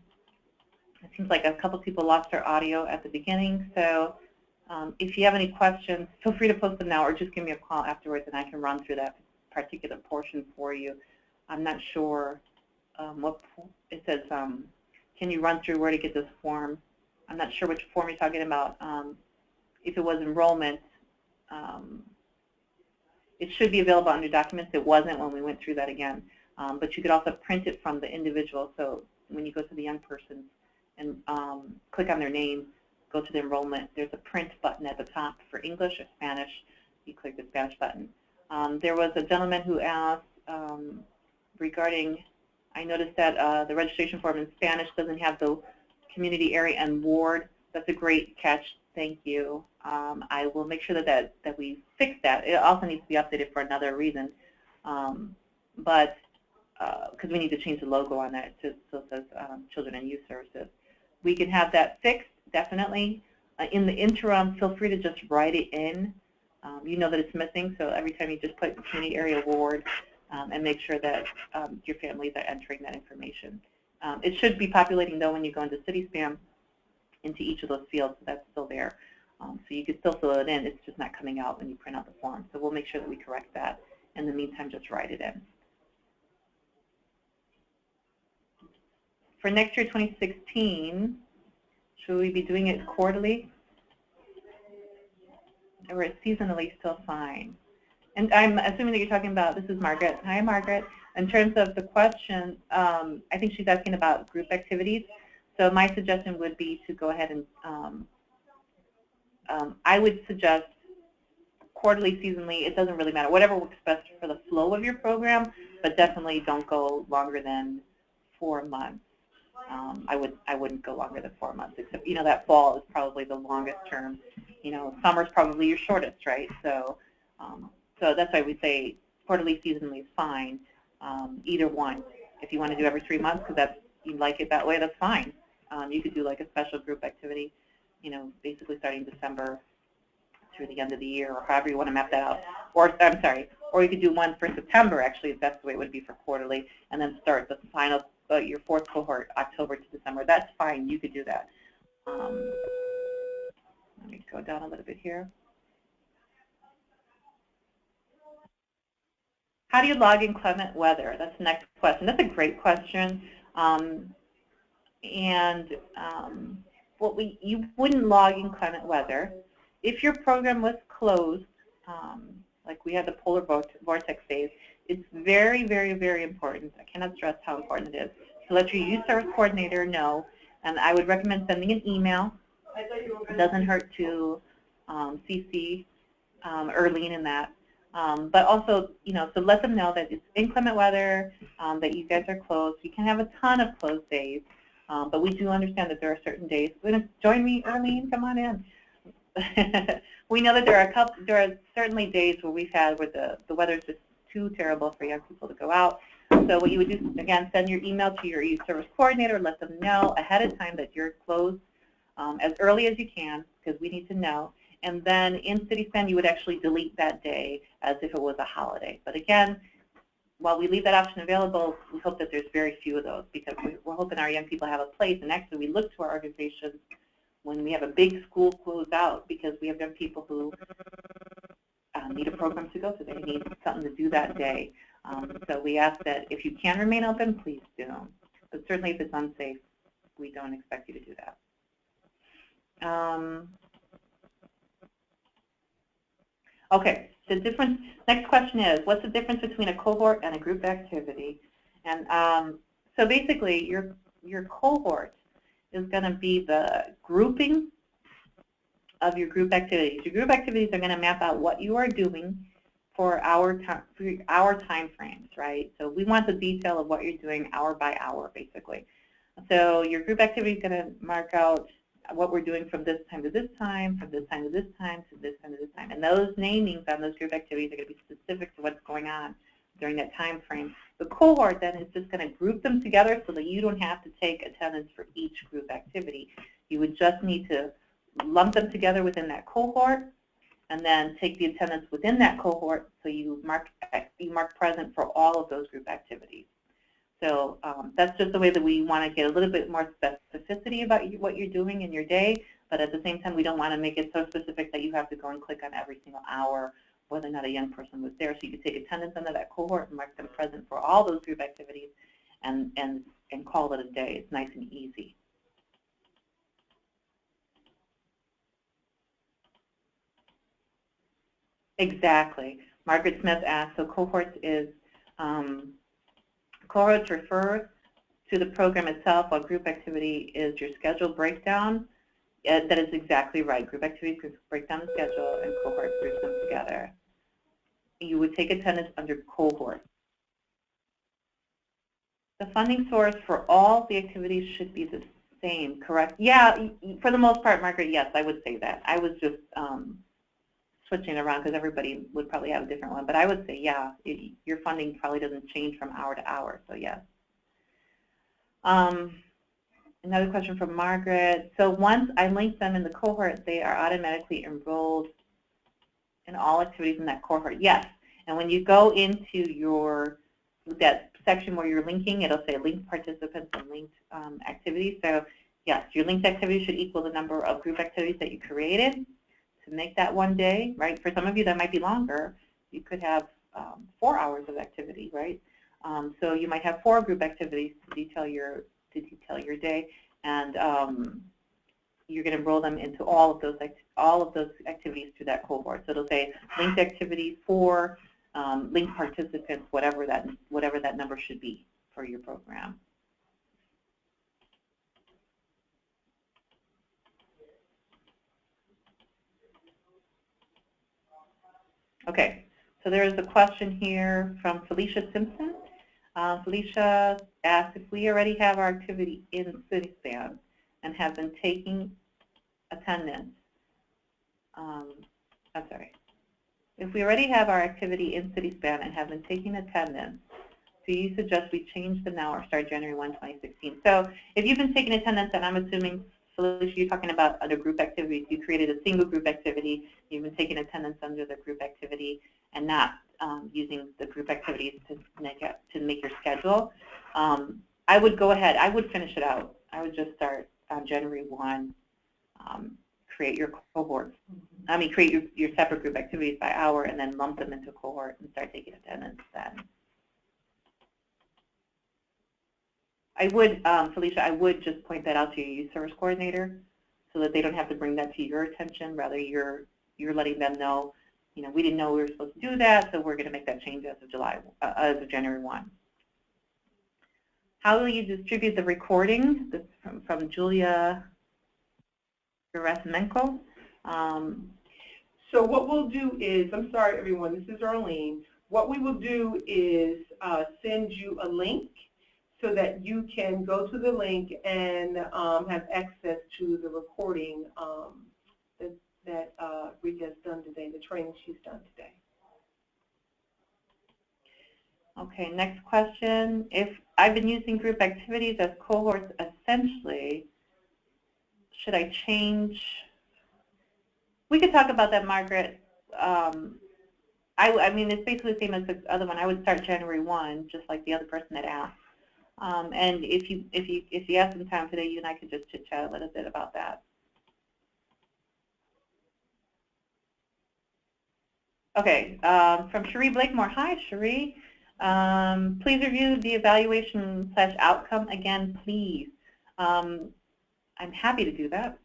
seems like a couple people lost their audio at the beginning, so if you have any questions, feel free to post them now or just give me a call afterwards and I can run through that particular portion for you. I'm not sure what it says. Can you run through where to get this form? I'm not sure which form you're talking about. If it was enrollment, it should be available under documents. It wasn't when we went through that again. But you could also print it from the individual. So when you go to the young person and click on their name, go to the enrollment, there's a print button at the top for English or Spanish. You click the Spanish button. There was a gentleman who asked regarding, I noticed that the registration form in Spanish doesn't have the community area and ward. That's a great catch. Thank you. I will make sure that we fix that. It also needs to be updated for another reason, but because we need to change the logo on that so it says Children and Youth Services. We can have that fixed, definitely. In the interim, feel free to just write it in. You know that it's missing, so every time you just put community area ward and make sure that your families are entering that information. It should be populating, though, when you go into CitySpam into each of those fields, so that's still there. So you can still fill it in, it's just not coming out when you print out the form. So we'll make sure that we correct that. In the meantime, just write it in. For next year, 2016, should we be doing it quarterly? Or seasonally still fine? And I'm assuming that you're talking about, this is Margaret. Hi, Margaret. In terms of the question, I think she's asking about group activities. So my suggestion would be to go ahead and, I would suggest quarterly, seasonally, it doesn't really matter. Whatever works best for the flow of your program, but definitely don't go longer than 4 months. I wouldn't go longer than 4 months, except, you know, that fall is probably the longest term. You know, summer's probably your shortest, right? So, so that's why we say quarterly, seasonally is fine. Either one. If you want to do every 3 months because you like it that way, that's fine. You could do like a special group activity, you know, basically starting December through the end of the year, or however you want to map that out. Or I'm sorry, or you could do one for September. Actually, if that's the way it would be for quarterly, and then start the final your 4th cohort, October to December. That's fine. You could do that. Let me go down a little bit here. How do you log inclement weather? That's the next question. That's a great question. You wouldn't log inclement weather. If your program was closed, like we had the polar vortex days, it's very, very, very important. I cannot stress how important it is to let your youth service coordinator know. And I would recommend sending an email. It doesn't hurt to CC Erlene in that. But also, you know, so let them know that it's inclement weather, that you guys are closed. You can have a ton of closed days, but we do understand that there are certain days. Join me, Erlene. Come on in. We know that there are certainly days where we've had where the weather's just too terrible for young people to go out. So what you would do, again, send your email to your youth service coordinator, let them know ahead of time that you're closed as early as you can, because we need to know. And then in CitySpam, you would actually delete that day as if it was a holiday. But again, while we leave that option available, we hope that there's very few of those, because we're hoping our young people have a place. And actually, we look to our organizations when we have a big school close out, because we have young people who need a program to go to. They need something to do that day. So we ask that if you can remain open, please do. But certainly if it's unsafe, we don't expect you to do that. Okay, the difference, next question is, what's the difference between a cohort and a group activity? And so basically, your cohort is going to be the grouping of your group activities. Your group activities are going to map out what you are doing for our time frames, right? So we want the detail of what you're doing hour by hour, basically. So your group activity is going to mark out what we're doing from this time to this time, from this time to this time, to this time to this time. And those namings on those group activities are going to be specific to what's going on during that time frame. The cohort then is just going to group them together so that you don't have to take attendance for each group activity. You would just need to lump them together within that cohort and then take the attendance within that cohort so you mark present for all of those group activities. So that's just the way that we want to get a little bit more specificity about what you're doing in your day, but at the same time, we don't want to make it so specific that you have to go and click on every single hour whether or not a young person was there. So you could take attendance under that cohort and mark them present for all those group activities and call it a day. It's nice and easy. Exactly. Margaret Smith asked, so cohorts refer to the program itself, while group activity is your schedule breakdown. That is exactly right. Group activities break down the schedule, and cohorts group them together. You would take attendance under cohort. The funding source for all the activities should be the same, correct? Yeah, for the most part, Margaret, yes, I would say that. I was just switching around because everybody would probably have a different one. But I would say, yeah, your funding probably doesn't change from hour to hour, so yes. Another question from Margaret. So once I link them in the cohort, they are automatically enrolled in all activities in that cohort? Yes. And when you go into that section where you're linking, it'll say linked participants and linked activities. So yes, your linked activities should equal the number of group activities that you created to make that one day, right? For some of you, that might be longer. You could have 4 hours of activity, right? So you might have 4 group activities to detail your day, and you're going to enroll them into all of those activities to that cohort. So it'll say linked activities for linked participants, whatever that number should be for your program. Okay, so there is a question here from Felicia Simpson. Felicia asked if we already have our activity in CitySpan and have been taking attendance. I'm sorry. If we already have our activity in CitySpan and have been taking attendance, do you suggest we change them now or start January 1, 2016? So if you've been taking attendance, and I'm assuming, Felicia, you're talking about under group activities, you created a single group activity, you've been taking attendance under the group activity and not using the group activities to make your schedule, I would go ahead, I would finish it out. I would just start on January 1, create your cohorts. I mean, create your separate group activities by hour and then lump them into cohort and start taking attendance then. I would, Felicia, I would just point that out to your youth service coordinator so that they don't have to bring that to your attention. Rather, you're letting them know, you know, we didn't know we were supposed to do that, so we're going to make that change as of January 1. How will you distribute the recording? This is from Julia Gerasimenko. So what we'll do is, I'm sorry everyone, this is Arlene. What we will do is send you a link so that you can go to the link and have access to the recording that Rita has done today, the training she's done today. Okay, next question. If I've been using group activities as cohorts essentially, should I change? We could talk about that, Margaret. I mean, it's basically the same as the other one. I would start January 1, just like the other person had asked. And if you have some time today, you and I could just chit chat a little bit about that. Okay, from Cherie Blakemore. Hi, Cherie. Please review the evaluation/outcome again, please. I'm happy to do that.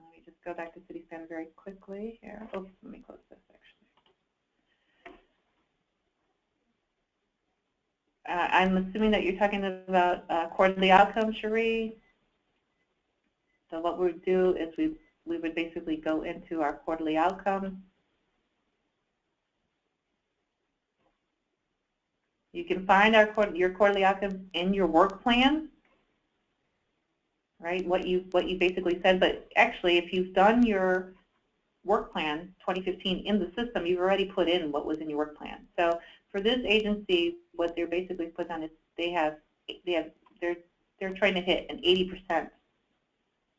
Let me just go back to CitySpan very quickly here. Oh, let me close this actually. I'm assuming that you're talking about quarterly outcomes, Cherie. So what we would do is we would basically go into our quarterly outcomes. You can find your quarterly outcomes in your work plan, right? What you basically said, but actually, if you've done your work plan 2015 in the system, you've already put in what was in your work plan. So for this agency, what they're basically put on is they're trying to hit an 80%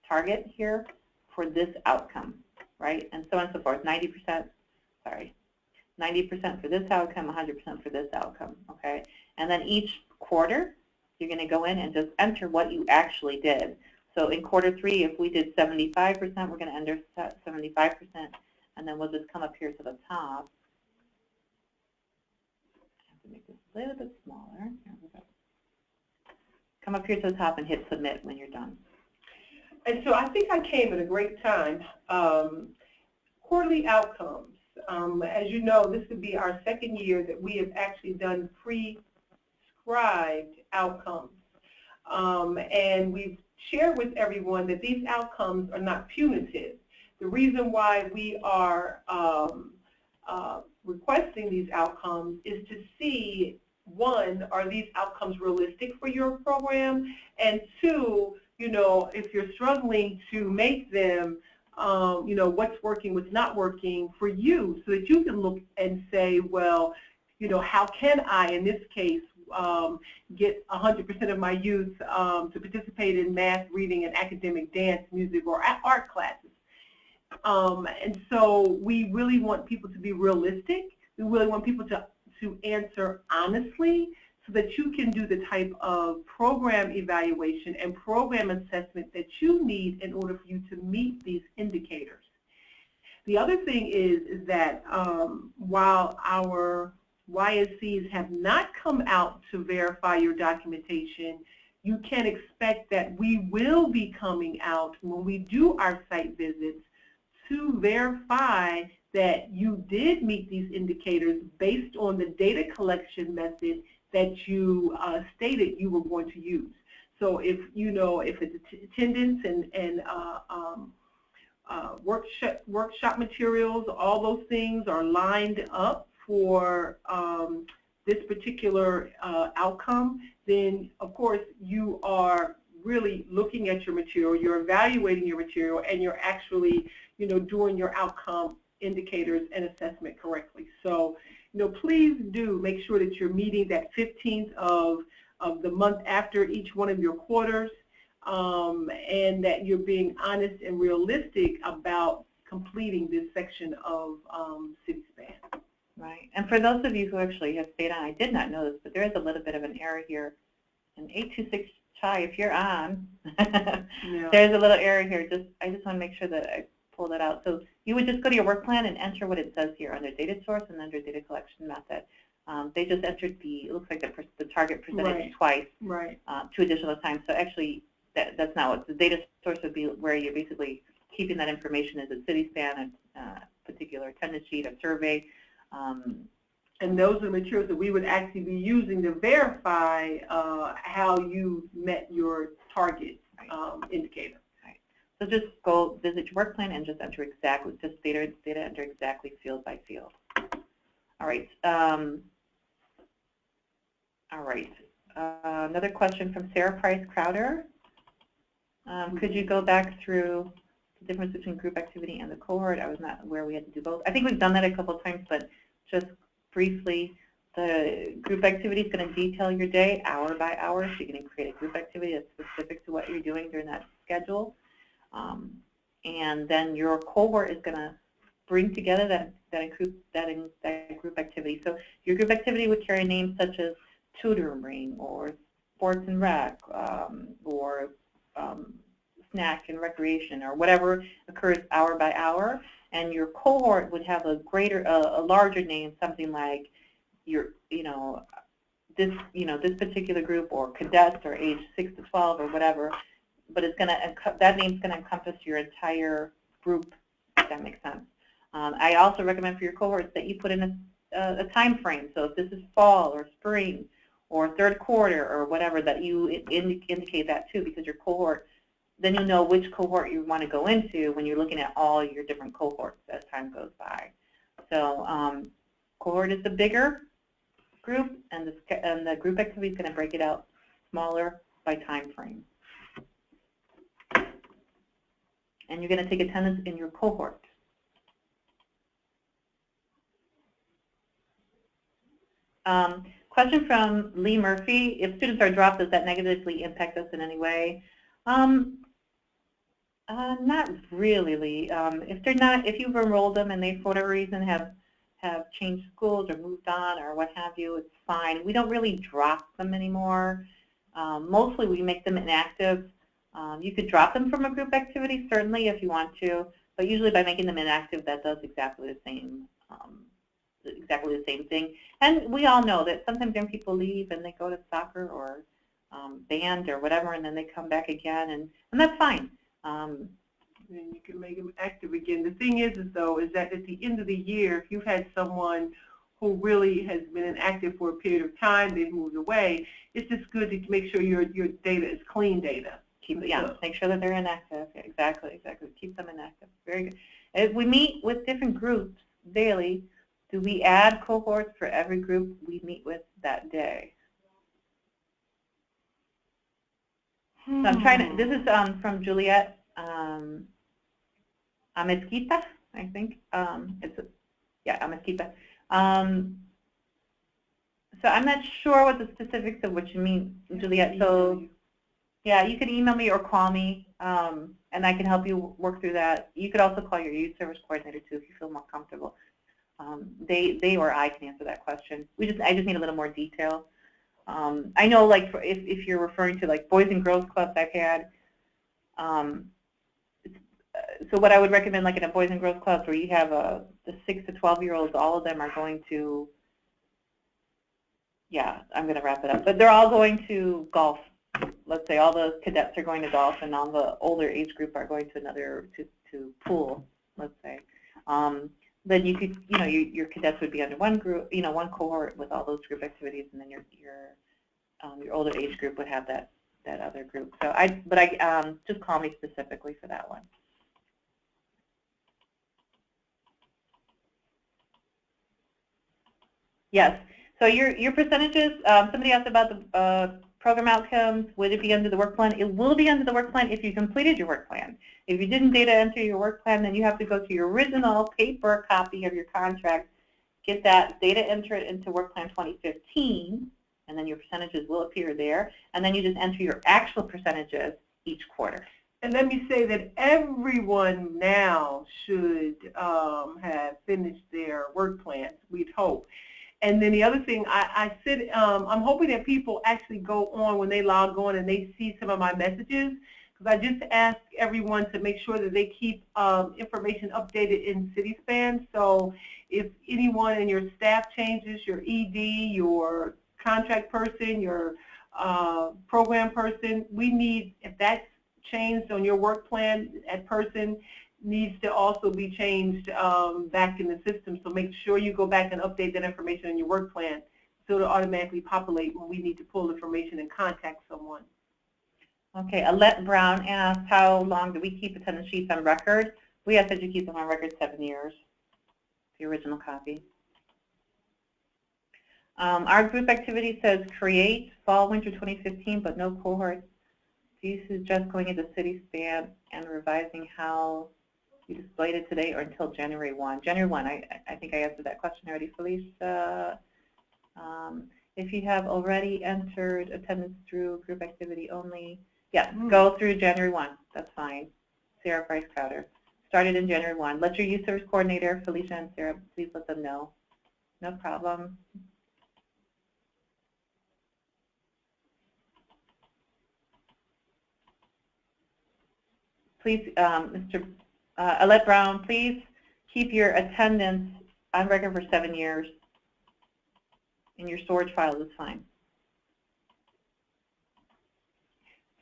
target here for this outcome, right? And so on and so forth. 90%, sorry. 90% for this outcome, 100% for this outcome, okay? And then each quarter, you're going to go in and just enter what you actually did. So in quarter 3, if we did 75%, we're going to enter 75%, and then we'll just come up here to the top. I have to make this a little bit smaller. Here we go. Come up here to the top and hit submit when you're done. And so I think I came at a great time. Quarterly outcomes. As you know, this would be our 2nd year that we have actually done prescribed outcomes. And we've shared with everyone that these outcomes are not punitive. The reason why we are requesting these outcomes is to see, 1, are these outcomes realistic for your program? And 2, you know, if you're struggling to make them, you know, what's working, what's not working for you, so that you can look and say, well, you know, how can I, in this case, get 100% of my youth to participate in math, reading, and academic, dance, music, or art classes? And so we really want people to be realistic. We really want people to answer honestly, so that you can do the type of program evaluation and program assessment that you need in order for you to meet these indicators. The other thing is that while our YSCs have not come out to verify your documentation, you can expect that we will be coming out when we do our site visits to verify that you did meet these indicators based on the data collection method that you stated you were going to use. So if you know, if it's attendance and workshop materials, all those things are lined up for this particular outcome, then of course you are really looking at your material, you're evaluating your material, and you're actually, you know, doing your outcome indicators and assessment correctly. So, you know, please do make sure that you're meeting that 15th of the month after each one of your quarters, and that you're being honest and realistic about completing this section of CitySpan. Right. And for those of you who actually have stayed on, I did not know this, but there is a little bit of an error here. In 826 Chai, if you're on, yeah. There's a little error here. I just want to make sure that I pull that out. So you would just go to your work plan and enter what it says here under data source and under data collection method. They just entered it looks like the target percentage twice, 2 additional times. So actually, that's not what the data source would be, where you're basically keeping that information as a CitySpan, a particular attendance sheet, a survey. And those are the materials that we would actually be using to verify how you met your target indicator. Right. So just go visit your work plan and just enter exactly, just data enter exactly field by field. All right. Another question from Sarah Price Crowder. Could you go back through the difference between group activity and the cohort? I was not aware we had to do both. I think we've done that a couple of times, but just briefly, the group activity is going to detail your day hour by hour. So you're going to create a group activity that's specific to what you're doing during that schedule. And then your cohort is going to bring together that group activity. So your group activity would carry names such as tutoring or sports and rec or snack and recreation or whatever occurs hour by hour. And your cohort would have a larger name, something like this particular group, or cadets, or age 6 to 12, or whatever. But that name's going to encompass your entire group, if that makes sense. I also recommend for your cohorts that you put in a time frame. So if this is fall or spring or 3rd quarter or whatever, that you indicate that too, because your cohort, then you know which cohort you want to go into when you're looking at all your different cohorts as time goes by. So cohort is the bigger group, and the group activity is going to break it out smaller by time frame. And you're going to take attendance in your cohort. Question from Lee Murphy: if students are dropped, does that negatively impact us in any way? Not really, Lee. If you've enrolled them and they, for whatever reason, have have changed schools or moved on or what have you, it's fine. We don't really drop them anymore. Mostly we make them inactive. You could drop them from a group activity, certainly, if you want to, but usually by making them inactive, that does exactly the same thing. And we all know that sometimes young people leave and they go to soccer or band or whatever, and then they come back again, and that's fine. And you can make them active again. The thing is though, is that at the end of the year, if you've had someone who really has been inactive for a period of time, they've moved away, it's just good to make sure your data is clean data. Make sure that they're inactive. Exactly. Keep them inactive. Very good. If we meet with different groups daily, do we add cohorts for every group we meet with that day? So I'm trying to, this is from Juliet Amezquita, I think. Amezquita. So I'm not sure what the specifics of what you mean, Juliet. So yeah, you can email me or call me, and I can help you work through that. You could also call your youth service coordinator too if you feel more comfortable. They or I can answer that question. I just need a little more detail. I know, like, if you're referring to like boys and girls clubs I've had, so what I would recommend, like in a boys and girls clubs where you have the 6 to 12-year-olds, all of them are going to, yeah, I'm going to wrap it up, but they're all going to golf. Let's say all the cadets are going to golf, and all the older age group are going to to pool, let's say. Then you could, your cadets would be under one group, one cohort with all those group activities, and then your older age group would have that other group. So just call me specifically for that one. Yes. So your percentages. Somebody asked about the program outcomes. Would it be under the work plan? It will be under the work plan if you completed your work plan. If you didn't data enter your work plan, then you have to go to your original paper copy of your contract, get that data entered into work plan 2015, and then your percentages will appear there. And then you just enter your actual percentages each quarter. And let me say that everyone now should have finished their work plans, we'd hope. And then the other thing, I said, I'm hoping that people actually go on when they log on and they see some of my messages, because I just asked everyone to make sure that they keep information updated in CitySpan. So if anyone in your staff changes, your ED, your contract person, your program person, we need, if that's changed on your work plan, that person needs to also be changed back in the system. So make sure you go back and update that information in your work plan so it'll automatically populate when we need to pull information and contact someone. Okay, Alette Brown asked, how long do we keep attendance sheets on record? We ask that you keep them on record 7 years, the original copy. Our group activity says create fall winter 2015, but no cohorts. Do you suggest going into CitySpan and revising how you displayed it today or until January 1? January 1, I think I answered that question already, Felicia. If you have already entered attendance through group activity only, yes, go through January 1. That's fine. Sarah Price Crowder. Started in January 1. Let your youth service coordinator, Felicia and Sarah, please let them know. No problem. Please, Mr. Alette Brown, please keep your attendance on record for 7 years. In your storage files is fine.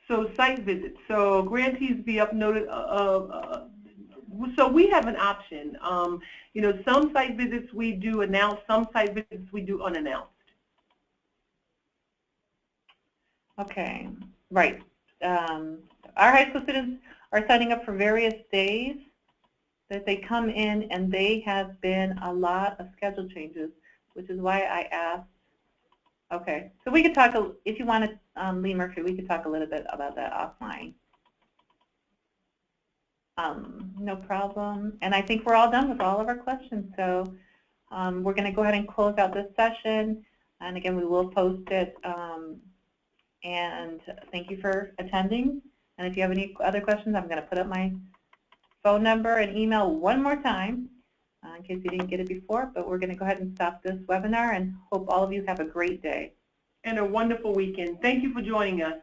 So site visits. So grantees be uploaded. So we have an option. Some site visits we do announce. Some site visits we do unannounced. Okay, right. Our high school students are signing up for various days that they come in, and they have been a lot of schedule changes, which is why I asked. Okay, so we could talk, if you want to, Lee Murphy, we could talk a little bit about that offline. No problem. And I think we're all done with all of our questions. So we're going to go ahead and close out this session. And again, we will post it. And thank you for attending. And if you have any other questions, I'm going to put up my phone number and email one more time. in case you didn't get it before, but we're going to go ahead and stop this webinar and hope all of you have a great day. And a wonderful weekend. Thank you for joining us.